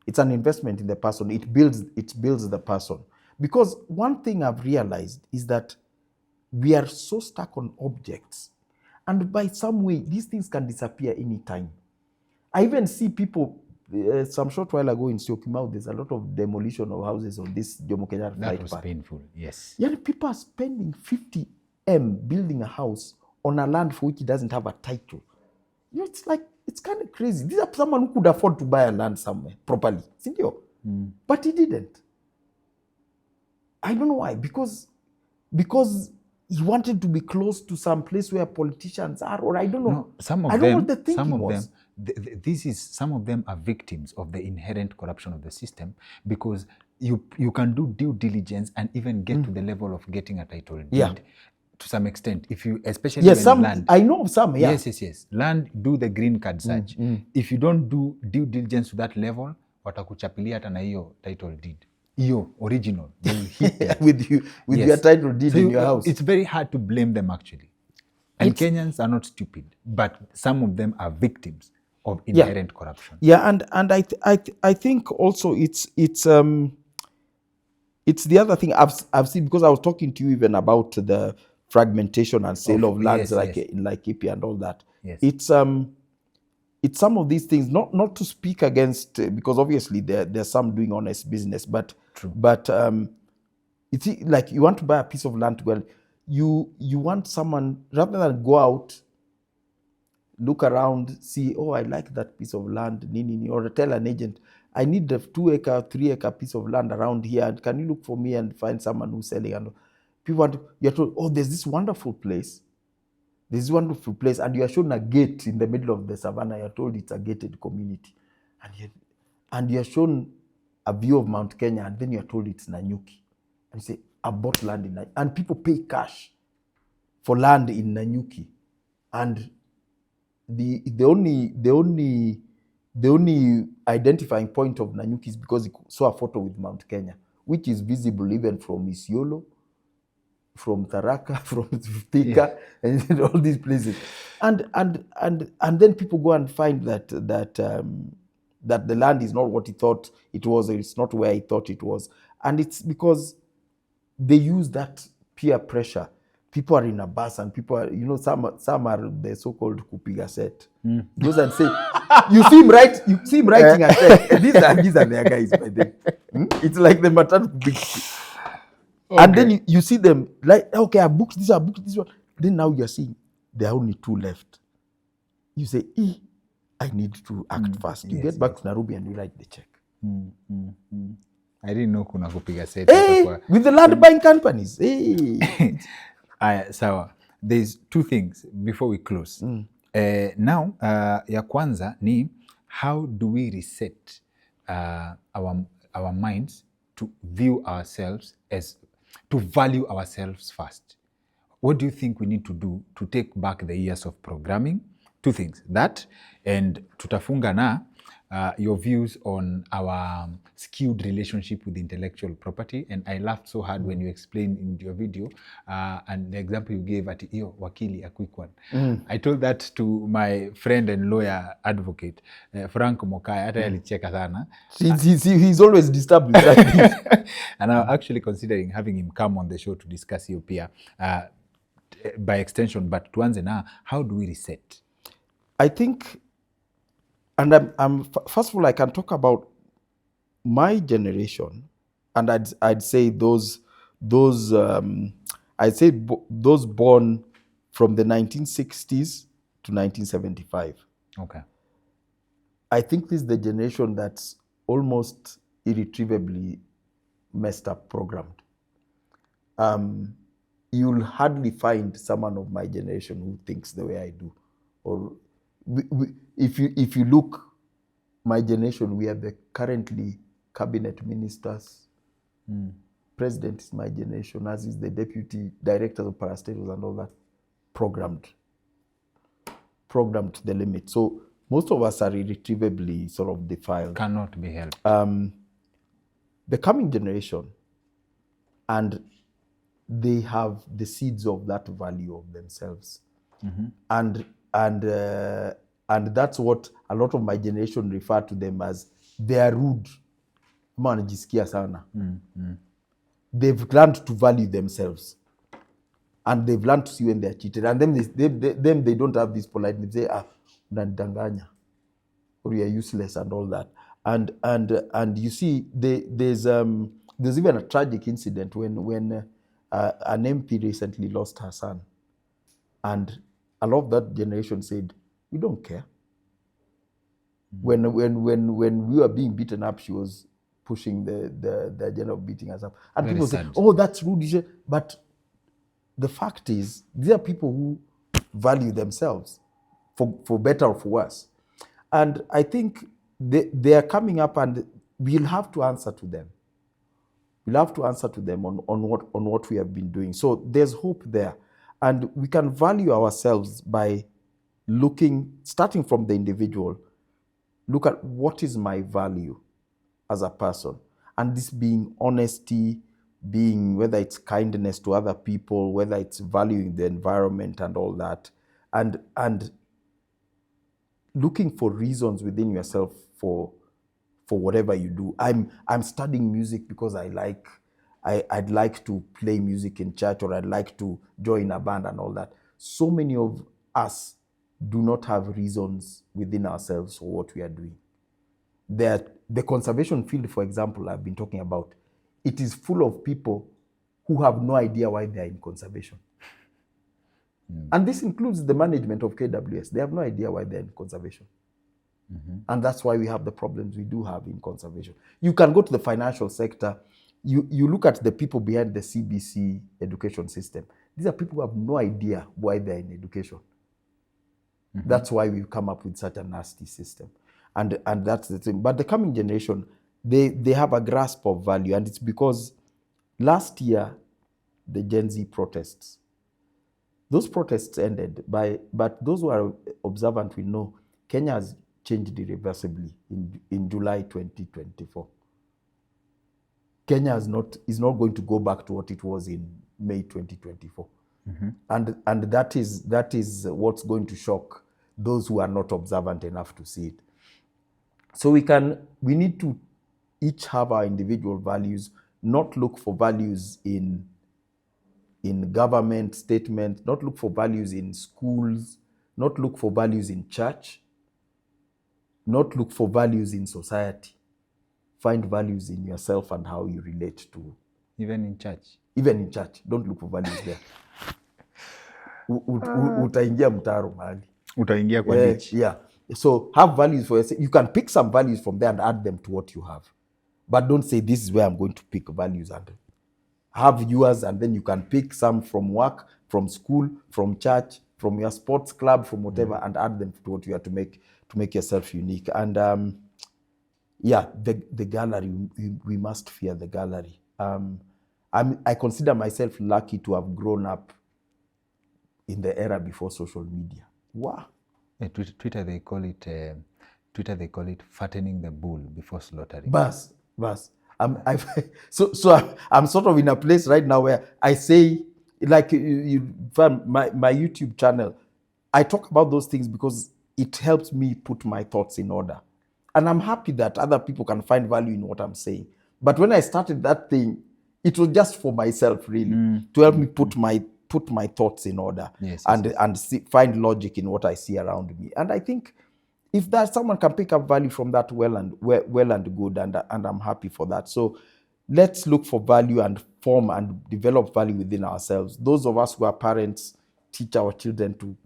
It's an investment in the person. It builds the person. Because one thing I've realized is that we are so stuck on objects, and by some way these things can disappear anytime. I even see people. Some short while ago in Syokimau, there's a lot of demolition of houses on this Jomo Kenyatta
That
flight
was
path.
painful, yes.
Yeah, people are spending 50 M building a house on a land for which it doesn't have a title. You know, it's kind of crazy. These are someone who could afford to buy a land somewhere properly, but he didn't. I don't know why. Because he wanted to be close to some place where politicians are, or I don't know.
No, some of
I don't
them,
know what the thinking was.
Some of them are victims of the inherent corruption of the system, because you can do due diligence and even get to the level of getting a title deed to some extent. If you, especially when land,
I know of some. Yeah.
Yes. Land, do the green card search. If you don't do due diligence to that level, watakuchapilia hata na hiyo title deed. Iyo original.
with your title deed in your house.
It's very hard to blame them actually. And Kenyans are not stupid, but some of them are victims of inherent corruption.
Yeah, and I think also it's the other thing I've seen, because I was talking to you even about the fragmentation and sale of lands in Laikipia and all that.
Yes.
it's some of these things, not to speak against, because obviously there's some doing honest business, but
True.
but it's like you want to buy a piece of land to go, you want someone, rather than go out, look around, see, oh, I like that piece of land, or tell an agent, I need a 2-acre, 3-acre piece of land around here, and can you look for me and find someone who's selling? And people want, you're told, oh, there's this wonderful place, and you are shown a gate in the middle of the savannah. You're told it's a gated community, and you're shown a view of Mount Kenya, and then you're told it's Nanyuki, and you say, I bought land in Nanyuki, and people pay cash for land in Nanyuki, and the only identifying point of Nanyuki is because he saw a photo with Mount Kenya, which is visible even from Isiolo, from Tharaka, from Thika, and all these places, and then people go and find that the land is not what he thought it was, or it's not where he thought it was, and it's because they use that peer pressure. People are in a bus, and people are, some are the so-called kupiga set. Goes and say, you see him writing and say, these are their guys by then. It's like the matatu big. Okay. And then you see them like, okay, I booked this one. Then now you're seeing there are only 2 left. You say, I need to act fast. You get back to Nairobi and you write the check.
I didn't know kuna kupiga set.
With the land buying companies.
Sawa. There's 2 things before we close. Now, ya kwanza ni, how do we reset our minds to view ourselves to value ourselves first? What do you think we need to do to take back the years of programming? 2 things, that, and tutafunga na your views on our skewed relationship with intellectual property. And I laughed so hard when you explained in your video, and the example you gave at iyo wakili, a quick one. I told that to my friend and lawyer advocate, Frank Mokaya, hata alicheka sana.
He's always disturbed with that.
And I'm actually considering having him come on the show to discuss hiyo pia, by extension. But tuanze na, how do we reset?
I think, and I'm first of all, I can talk about my generation, and I'd say those born from the 1960s to 1975.
Okay.
I think this is the generation that's almost irretrievably messed up, programmed. You'll hardly find someone of my generation who thinks the way I do, or if you look, my generation, we are the currently cabinet ministers. President is my generation, as is the deputy directors of parastatals and all that, programmed to the limit. So most of us are irretrievably sort of defiled.
Cannot be helped.
The coming generation, and they have the seeds of that value of themselves. And that's what a lot of my generation refer to them as. They are rude. Wanajisikia sana. They've learned to value themselves, and they've learned to see when they're cheated. And then they don't have this politeness. They say, unanidanganya, or you're useless and all that. And you see, there's even a tragic incident when an MP recently lost her son, and a lot of that generation said, we don't care. When we were being beaten up, she was pushing the agenda of beating us up. And
Very
people
sad.
say, oh, that's rude. But the fact is, these are people who value themselves, for better or for worse. And I think they are coming up, and we'll have to answer to them. We'll have to answer to them on what we have been doing. So there's hope there. And we can value ourselves by starting from the individual, look at what is my value as a person. And this being honesty, being whether it's kindness to other people, whether it's valuing the environment and all that. And looking for reasons within yourself for whatever you do. I'm studying music because I'd like to play music in church, or I'd like to join a band and all that. So many of us do not have reasons within ourselves for what we are doing. The conservation field, for example, I've been talking about, it is full of people who have no idea why they are in conservation. And this includes the management of KWS. They have no idea why they're in conservation. And that's why we have the problems we do have in conservation. You can go to the financial sector. You look at the people behind the CBC education system. These are people who have no idea why they're in education. That's why we've come up with such a nasty system. And that's the thing. But the coming generation, they have a grasp of value. And it's because last year, the Gen Z protests, those protests ended. But those who are observant will know Kenya has changed irreversibly in July 2024. Kenya is not going to go back to what it was in May 2024. And that is what's going to shock those who are not observant enough to see it. So we need to each have our individual values, not look for values in government statements, not look for values in schools, not look for values in church, not look for values in society. Find values in yourself and how you relate to.
Even in church.
Even in church, don't look for values there. Utaingia mtaro mahali.
Utaingia kwa ditch.
Yeah. So have values for yourself. You can pick some values from there and add them to what you have. But don't say this is where I'm going to pick values and have yours, and then you can pick some from work, from school, from church, from your sports club, from whatever, and add them to what you are to make yourself unique. And the gallery, we must fear the gallery. I consider myself lucky to have grown up in the era before social media. Wow.
Twitter they call it fattening the bull before slaughtering.
Bas. So I'm sort of in a place right now where I say, like you find my YouTube channel, I talk about those things because it helps me put my thoughts in order. And I'm happy that other people can find value in what I'm saying. But when I started that thing, it was just for myself, really, to help me put my thoughts in order.
Yes,
and find logic in what I see around me. And I think if that someone can pick up value from that, well and good, and I'm happy for that. So let's look for value and form and develop value within ourselves. Those of us who are parents, teach our children to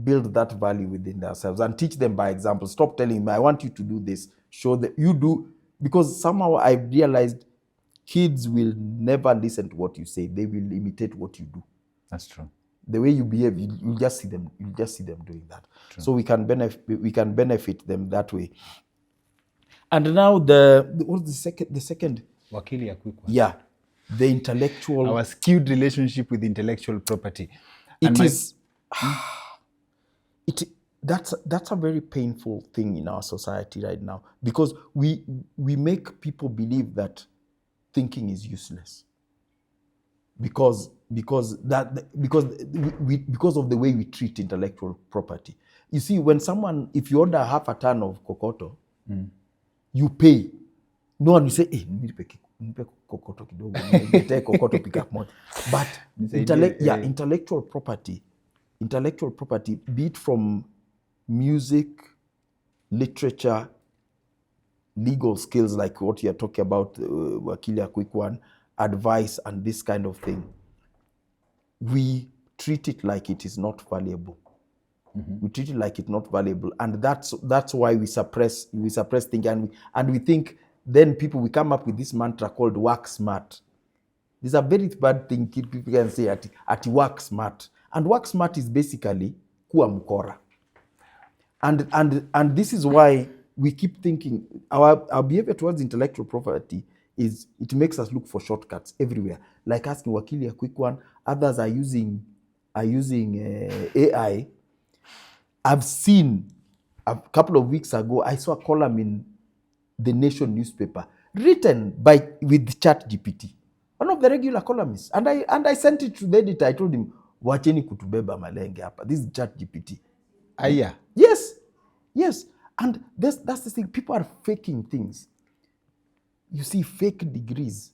build that value within themselves and teach them by example. Stop telling me, I want you to do this. Show that you do, because somehow I realized kids will never listen to what you say. They will imitate what you do.
That's true.
The way you behave, you'll just see them doing that.
True.
So we can benefit them that way. And now the second
Wakili ya quick one.
Yeah, the intellectual.
Our skewed relationship with intellectual property.
That's a very painful thing in our society right now, because we make people believe that thinking is useless because of the way we treat intellectual property. You see, if you order half a ton of kokoto, you pay. No one will say, hey, nipe kokoto kidogo, nipe kokoto pick up more. But intellectual property, be it from music, literature, legal skills like what you're talking about, Wakili, a quick one, advice and this kind of thing, we treat it like it is not valuable. We treat it like it's not valuable, and that's why we suppress thinking, and we think then we come up with this mantra called work smart. This is a very bad thing people can say at work smart, and work smart is basically kuwa mkora, and this is why we keep thinking our behavior towards intellectual property is it makes us look for shortcuts everywhere, like asking Wakili a quick one. Others are using AI. I've seen a couple of weeks ago, I saw a column in the Nation newspaper written with ChatGPT, one of the regular columnists, and I sent it to the editor. I told him, wacheni kutubeba malenge hapa. This is ChatGPT.
Aya.
Yes. And that's the thing. People are faking things. You see fake degrees.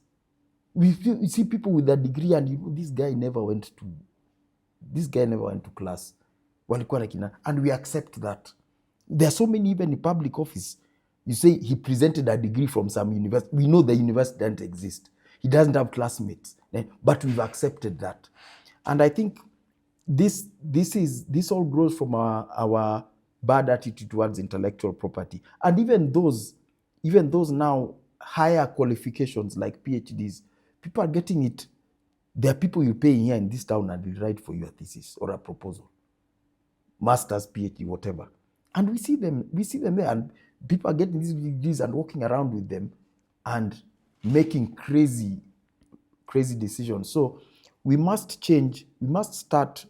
You see people with a degree, and this guy never went to class. walikuwa na kina, and we accept that. There are so many even in public office. You say he presented a degree from some university. We know the university doesn't exist. He doesn't have classmates, but we've accepted that. And I think this all grows from our bad attitude towards intellectual property. And even those now higher qualifications like PhDs, people are getting it. There are people you pay here in this town and will write for your thesis or a proposal, master's, PhD, whatever. And we see them there, and people are getting these degrees and walking around with them and making crazy decisions. So we must change. We must start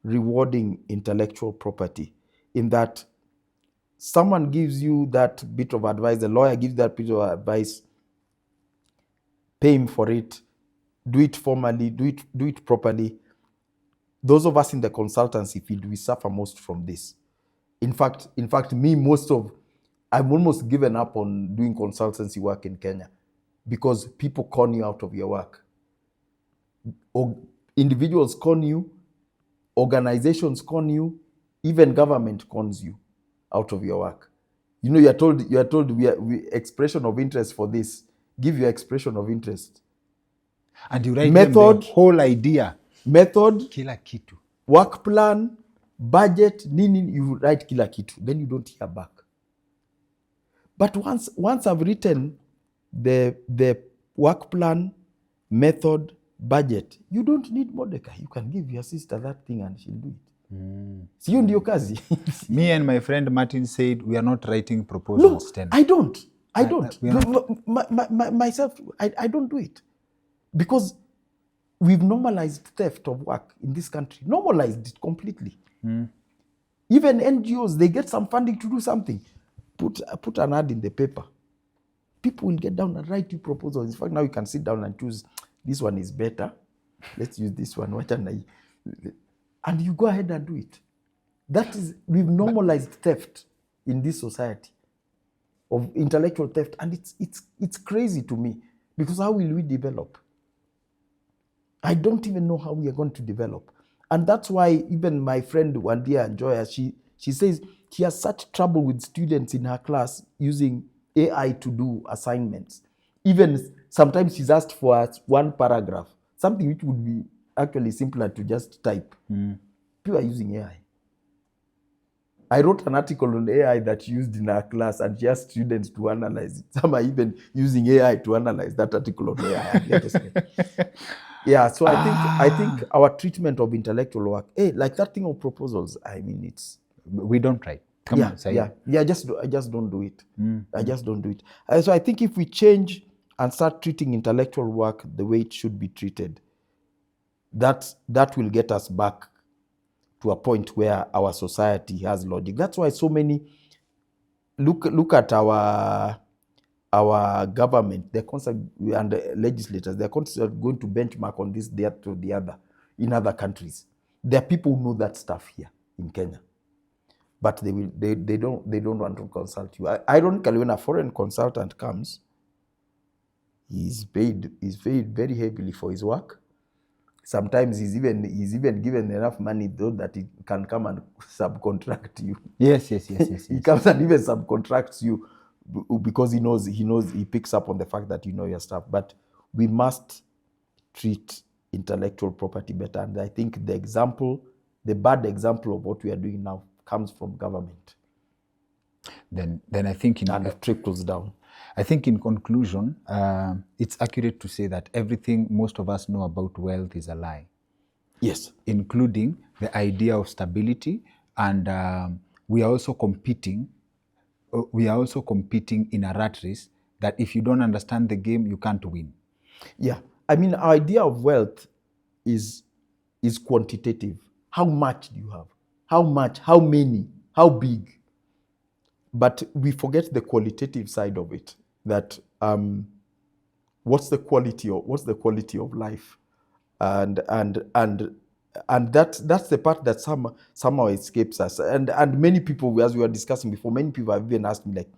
rewarding intellectual property, in that someone gives you that bit of advice, the lawyer gives that bit of advice, pay him for it, do it formally, do it properly. Those of us in the consultancy field, we suffer most from this. In fact, me, I've almost given up on doing consultancy work in Kenya because people con you out of your work. Individuals con you, organizations con you, even government cons you out of your work. You know, you're told we expression of interest for this. Give your expression of interest.
And you write method, the whole idea.
Method,
kila kitu.
Work plan, budget, nini, you write kila kitu. Then you don't hear back. But once I've written the work plan, method, budget, you don't need Mordecai. You can give your sister that thing and she'll do it. Si hiyo ndio kazi.
Me and my friend Martin said we are not writing proposals.
No, I don't. Myself, I don't do it. Because we've normalized theft of work in this country. Normalized it completely. Even NGOs, they get some funding to do something. Put an ad in the paper. People will get down and write you proposals. In fact, now you can sit down and choose, this one is better. Let's use this one. And you go ahead and do it. That is, we've normalized theft in this society, of intellectual theft. And it's crazy to me, because how will we develop? I don't even know how we are going to develop. And that's why even my friend Wandia Joya, she says she has such trouble with students in her class using AI to do assignments. Even sometimes she's asked for one paragraph, something which would be actually simpler to just type. People are using AI. I wrote an article on AI that she used in her class, and she asked students to analyze it. Some are even using AI to analyze that article on AI. Yeah, so I think our treatment of intellectual work, like that thing of proposals, I mean,
we don't try. Come on, say it.
I just don't do it. I just don't do it. So I think if we change and start treating intellectual work the way it should be treated, that will get us back to a point where our society has logic. That's why so many look at our government, they're constantly, and the legislators, they're constantly going to benchmark on this, that, to the other in other countries. There are people who know that stuff here in Kenya, but they don't want to consult you. Ironically, when a foreign consultant comes, he's paid very heavily for his work. Sometimes he's even given enough money though that he can come and subcontract you.
Yes.
He comes and even subcontracts you because he knows he picks up on the fact that you know your stuff. But we must treat intellectual property better. And I think the bad example of what we are doing now comes from government.
Then I think
and it trickles down.
I think in conclusion, it's accurate to say that everything most of us know about wealth is a lie.
Yes.
Including the idea of stability, and we are also competing in a rat race that if you don't understand the game, you can't win.
Yeah. I mean, our idea of wealth is quantitative. How much do you have? How much? How many? How big? But we forget the qualitative side of it. That what's the quality of life, and that's the part that somehow escapes us. And many people, as we were discussing before, many people have even asked me, like,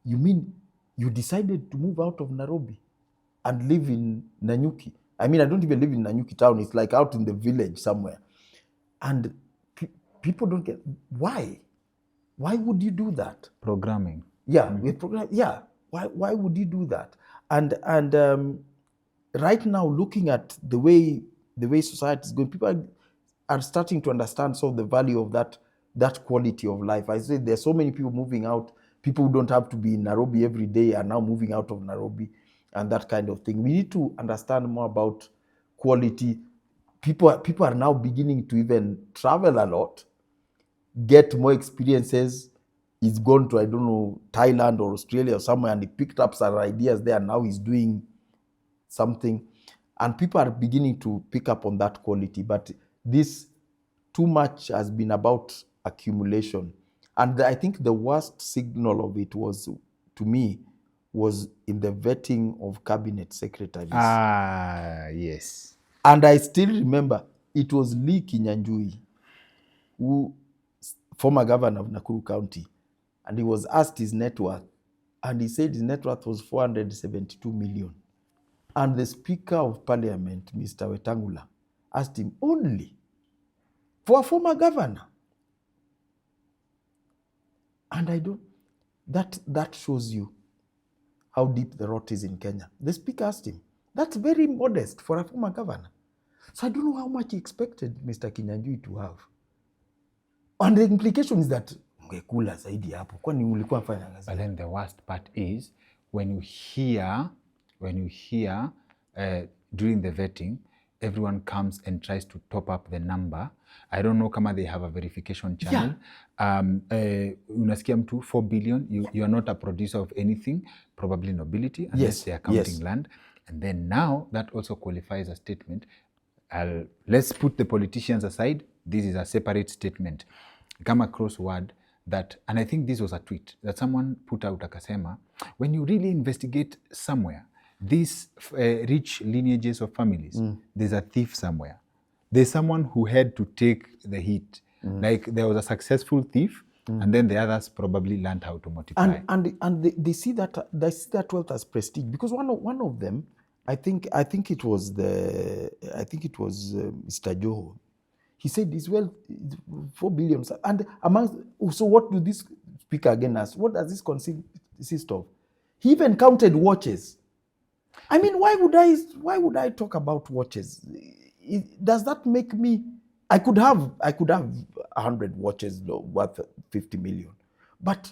you mean you decided to move out of Nairobi and live in Nanyuki? I mean, I don't even live in Nanyuki town. It's like out in the village somewhere. And people don't get why. Why would you do that?
Programming.
Yeah, with program. Yeah, why would you do that? And right now, looking at the way society is going, people are starting to understand some of the value of that quality of life. I say there's so many people moving out. People who don't have to be in Nairobi every day are now moving out of Nairobi, and that kind of thing. We need to understand more about quality. People are now beginning to even travel a lot, get more experiences. He's gone to, I don't know, Thailand or Australia or somewhere, and he picked up some ideas there. Now he's doing something, and people are beginning to pick up on that quality. But this too much has been about accumulation, and I think the worst signal of it was, to me, was in the vetting of cabinet secretaries.
Yes.
And I still remember it was Lee Kinyanjui, who former governor of Nakuru County, and he was asked his net worth, and he said his net worth was 472 million. And the Speaker of Parliament, Mr. Wetangula, asked him, only for a former governor? And I don't, that shows you how deep the rot is in Kenya. The Speaker asked him, that's very modest for a former governor. So I don't know how much he expected Mr. Kinyanjui to have. And the implication is that ungekula zaidi hapo, kwani ulikuwa fanya kazi.
But then the worst part is when you hear during the vetting, everyone comes and tries to top up the number. I don't know kama they have a verification channel.
Yeah.
Unasikia mtu 4 billion, you are not a producer of anything, probably Nobility, unless they are counting land. And then now that also qualifies a statement. Let's put the politicians aside. This is a separate statement. Come across word that, and I think this was a tweet that someone put out, akasema, when you really investigate somewhere, these rich lineages of families, there's a thief somewhere. There's someone who had to take the hit. Like there was a successful thief, and then the others probably learned how to multiply.
And they see that wealth as prestige, because one of them, I think it was Mr. Joho. He said his wealth is 4 billion. And so what do this Speaker again ask? What does this consist of? He even counted watches. I mean, why would I talk about watches? Does that make me? I could have 100 watches worth 50 million, but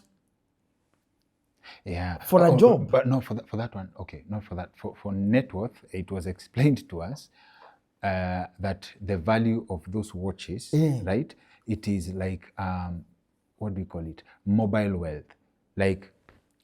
for a job.
But no, for that one, okay, not for that. For net worth, it was explained to us that the value of those watches, right? It is like what do you call it? Mobile wealth, like.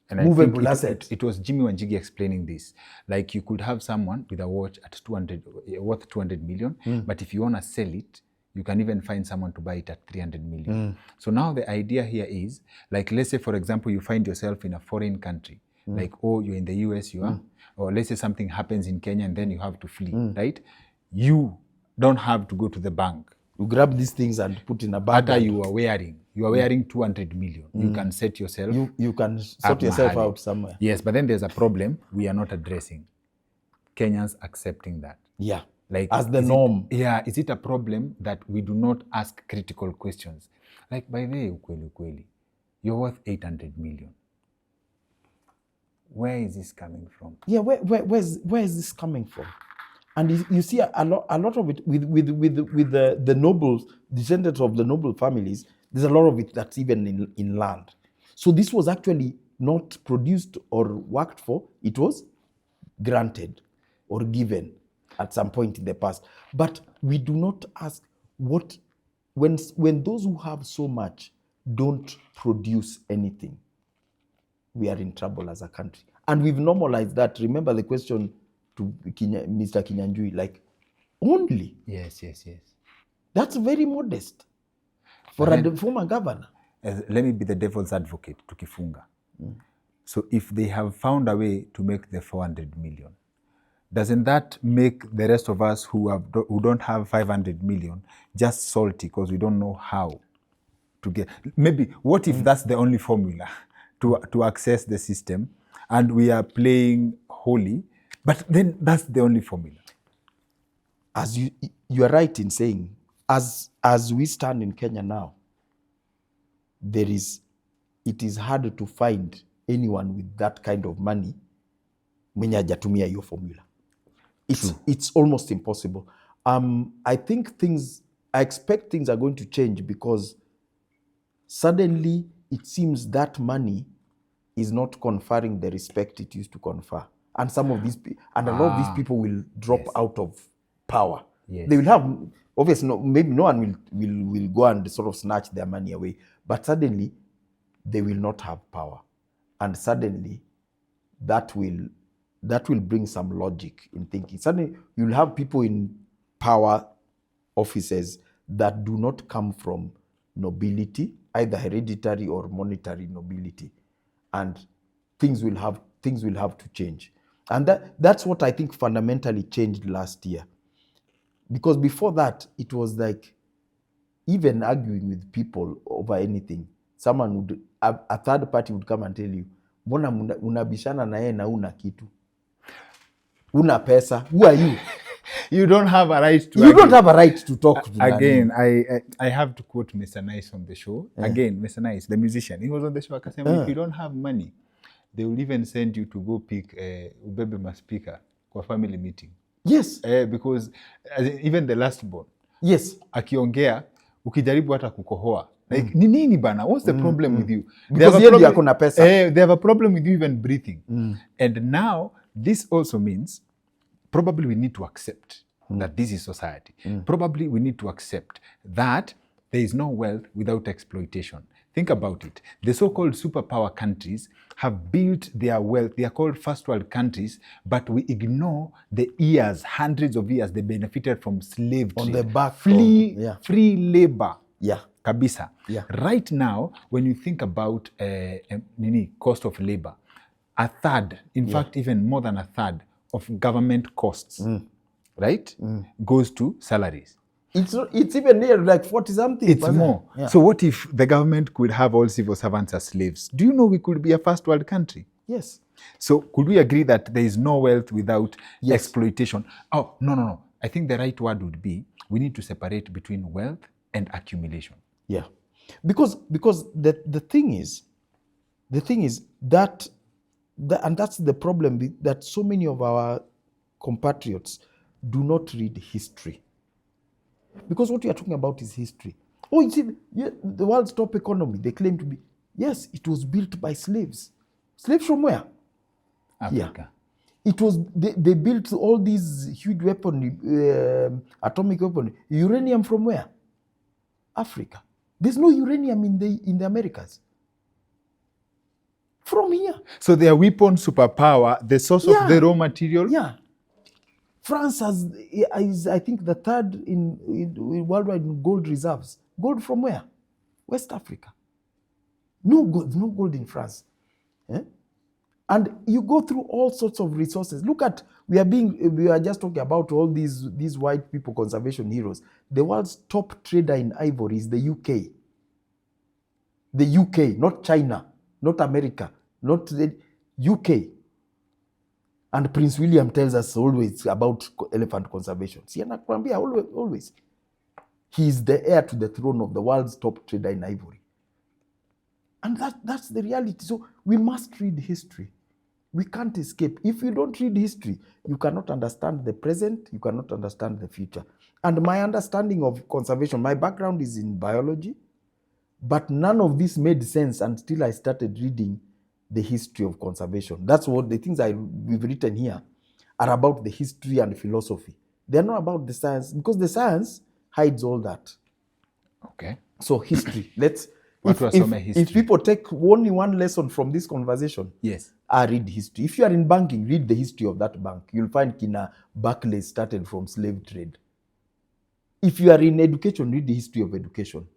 And
movable asset.
It was Jimmy Wanjigi explaining this. Like you could have someone with a watch at worth 200 million, but if you want to sell it, you can even find someone to buy it at 300 million. So now the idea here is, like, let's say, for example, you find yourself in a foreign country, like, you're in the US, or let's say something happens in Kenya and then you have to flee, right? You don't have to go to the bank.
You grab these things and put in a bag.
After you are wearing 200 million. You can set yourself.
You can sort yourself out somewhere.
Yes, but then there's a problem we are not addressing. Kenyans accepting that.
Yeah.
Like
as the norm.
Is it a problem that we do not ask critical questions? Like, by the way, ukweli, you're worth 800 million. Where is this coming from?
Yeah, where is this coming from? And you see a lot of it with the nobles, descendants of the noble families. There's a lot of it that's even in land. So this was actually not produced or worked for. It was granted or given at some point in the past. But we do not ask what, when those who have so much don't produce anything, we are in trouble as a country. And we've normalized that. Remember the question to Mr. Kinyanjui, like, only.
Yes.
That's very modest for a former governor.
Let me be the devil's advocate to Kifunga. So if they have found a way to make the 400 million, doesn't that make the rest of us who don't have 500 million just salty because we don't know how to get? Maybe what if that's the only formula to access the system, and we are playing holy? But then that's the only formula.
As you are right in saying as we stand in Kenya now, it is hard to find anyone with that kind of money mwenye hajatumia hiyo formula. It's almost impossible. I expect things are going to change because suddenly it seems that money is not conferring the respect it used to confer. And some of these a lot of these people will drop out of power.
Yes.
They will have, obviously, maybe no one will go and sort of snatch their money away, but suddenly they will not have power. And suddenly that will bring some logic in thinking. Suddenly you'll have people in power offices that do not come from nobility, either hereditary or monetary nobility. And things will have to change. And that's what I think fundamentally changed last year. Because before that, it was like even arguing with people over anything, a third party would come and tell you, mbona unabishana na yeye na una kitu? Una pesa? Who are you?
You don't have a right to.
You don't have a right to talk to
again. I have to quote Mr. Nice on the show. Again, Mr. Nice, the musician, he was on the show. Akasema, if you don't have money, they will even send you to go pick ubebe maspika kwa family meeting.
Yes.
Because even the last born.
Yes.
Akiongea, ukijaribu hata kukohoa. Like, ni nini bana? What's the problem with you?
Because yeye ako na pesa.
They have a problem with you even breathing. And now, this also means probably we need to accept that this is society. Probably we need to accept that there is no wealth without exploitation. Think about it. The so-called superpower countries have built their wealth. They are called first world countries, but we ignore the years, hundreds of years they benefited from slave trade.
On the back
free labor.
Yeah.
Kabisa.
Yeah.
Right now, when you think about cost of labor, a third, in fact, even more than a third of government costs, right, goes to salaries.
It's even near like 40-something.
It's more. Yeah. So what if the government could have all civil servants as slaves? Do you know we could be a first world country?
Yes.
So could we agree that there is no wealth without exploitation? Oh, no. I think the right word would be, we need to separate between wealth and accumulation.
Yeah. Because the thing is that and that's the problem, that so many of our compatriots do not read history. Because what you are talking about is history. Oh, you see, the world's top economy, they claim to be, yes, it was built by slaves. Slaves from where?
Africa.
Yeah. It was, they built all these huge weaponry, atomic weaponry. Uranium from where? Africa. There's no uranium in the Americas. From here.
So they are weapon superpower, the source of the raw material?
Yeah. France is, I think, the third in worldwide gold reserves. Gold from where? West Africa. No gold in France. And you go through all sorts of resources. Look at, we are just talking about all these white people, conservation heroes. The world's top trader in ivory is the UK. The UK, not China, not America, not the UK. And Prince William tells us always about elephant conservation. See, anakuambia always. He is the heir to the throne of the world's top trader in ivory. And that's the reality. So we must read history. We can't escape. If you don't read history, you cannot understand the present, you cannot understand the future. And my understanding of conservation, my background is in biology, but none of this made sense until I started reading the history of conservation. That's what the things we've written here are about, the history and philosophy. They're not about the science, because the science hides all that.
Okay.
So history, if people take only one lesson from this conversation,
yes,
I read history. If you are in banking, read the history of that bank. You'll find Kina Barclay started from slave trade. If you are in education, read the history of education.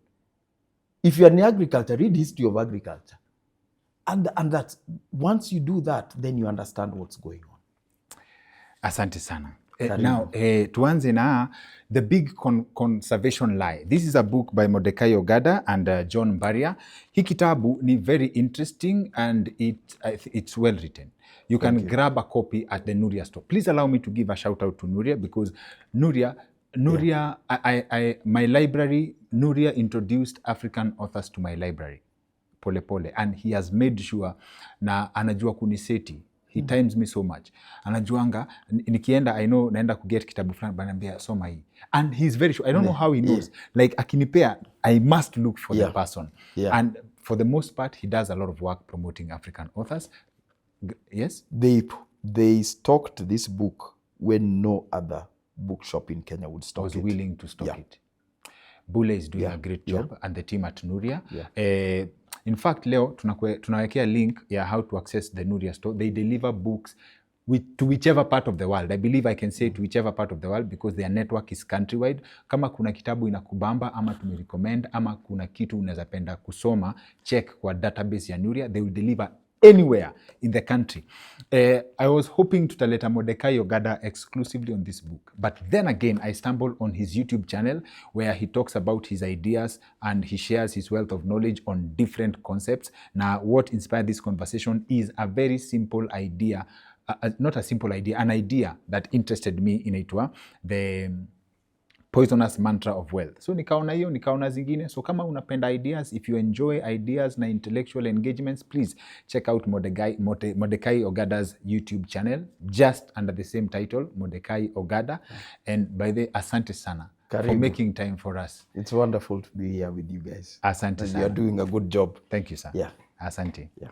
If you are in agriculture, read the history of agriculture. And that once you do that, then you understand what's going on.
Asante sana. Now, tuanze na The Big Conservation Lie. This is a book by Mordecai Ogada and John Barrier. Hii kitabu ni very interesting and it's well written. You can grab a copy at the Nuria store. Please allow me to give a shout out to Nuria, because Nuria Nuria, my library, Nuria introduced African authors to my library, pole pole, and he has made sure na anajua kuniseti. He times me so much. Anajuanga, nikienda, I know, naenda kuget kitabu fulani, banambia, soma hii. And he's very sure, I don't know how he knows. Like, akinipea, I must look for the person. And for the most part, he does a lot of work promoting African authors. Yes?
They stocked this book when no other bookshop in Kenya would stock it.
Was willing to stock it. Bule is doing a great job and the team at Nuria. In fact, leo tunawekea link ya how to access the Nuria store. They deliver books to whichever part of the world. I believe I can say to whichever part of the world because their network is countrywide. Kama kuna kitabu inakubamba ama tumerecommend ama kuna kitu unaweza penda kusoma, check kwa database ya Nuria. They will deliver anywhere in the country. I was hoping tutaleta Mordecai Ogada exclusively on this book. But then again, I stumbled on his YouTube channel where he talks about his ideas and he shares his wealth of knowledge on different concepts. Now, what inspired this conversation is a very simple idea, not a simple idea, an idea that interested me in it, the poisonous mantra of wealth. So nikaona hiyo, nikaona zingine. So kama unapenda ideas, if you enjoy ideas na intellectual engagements, please check out Mordecai Ogada's YouTube channel, just under the same title, Mordecai Ogada. And by the asante sana for making time for us.
It's wonderful to be here with you guys.
Asante sana.
You are doing a good job.
Thank you, sir.
Yeah.
Asante.
Yeah.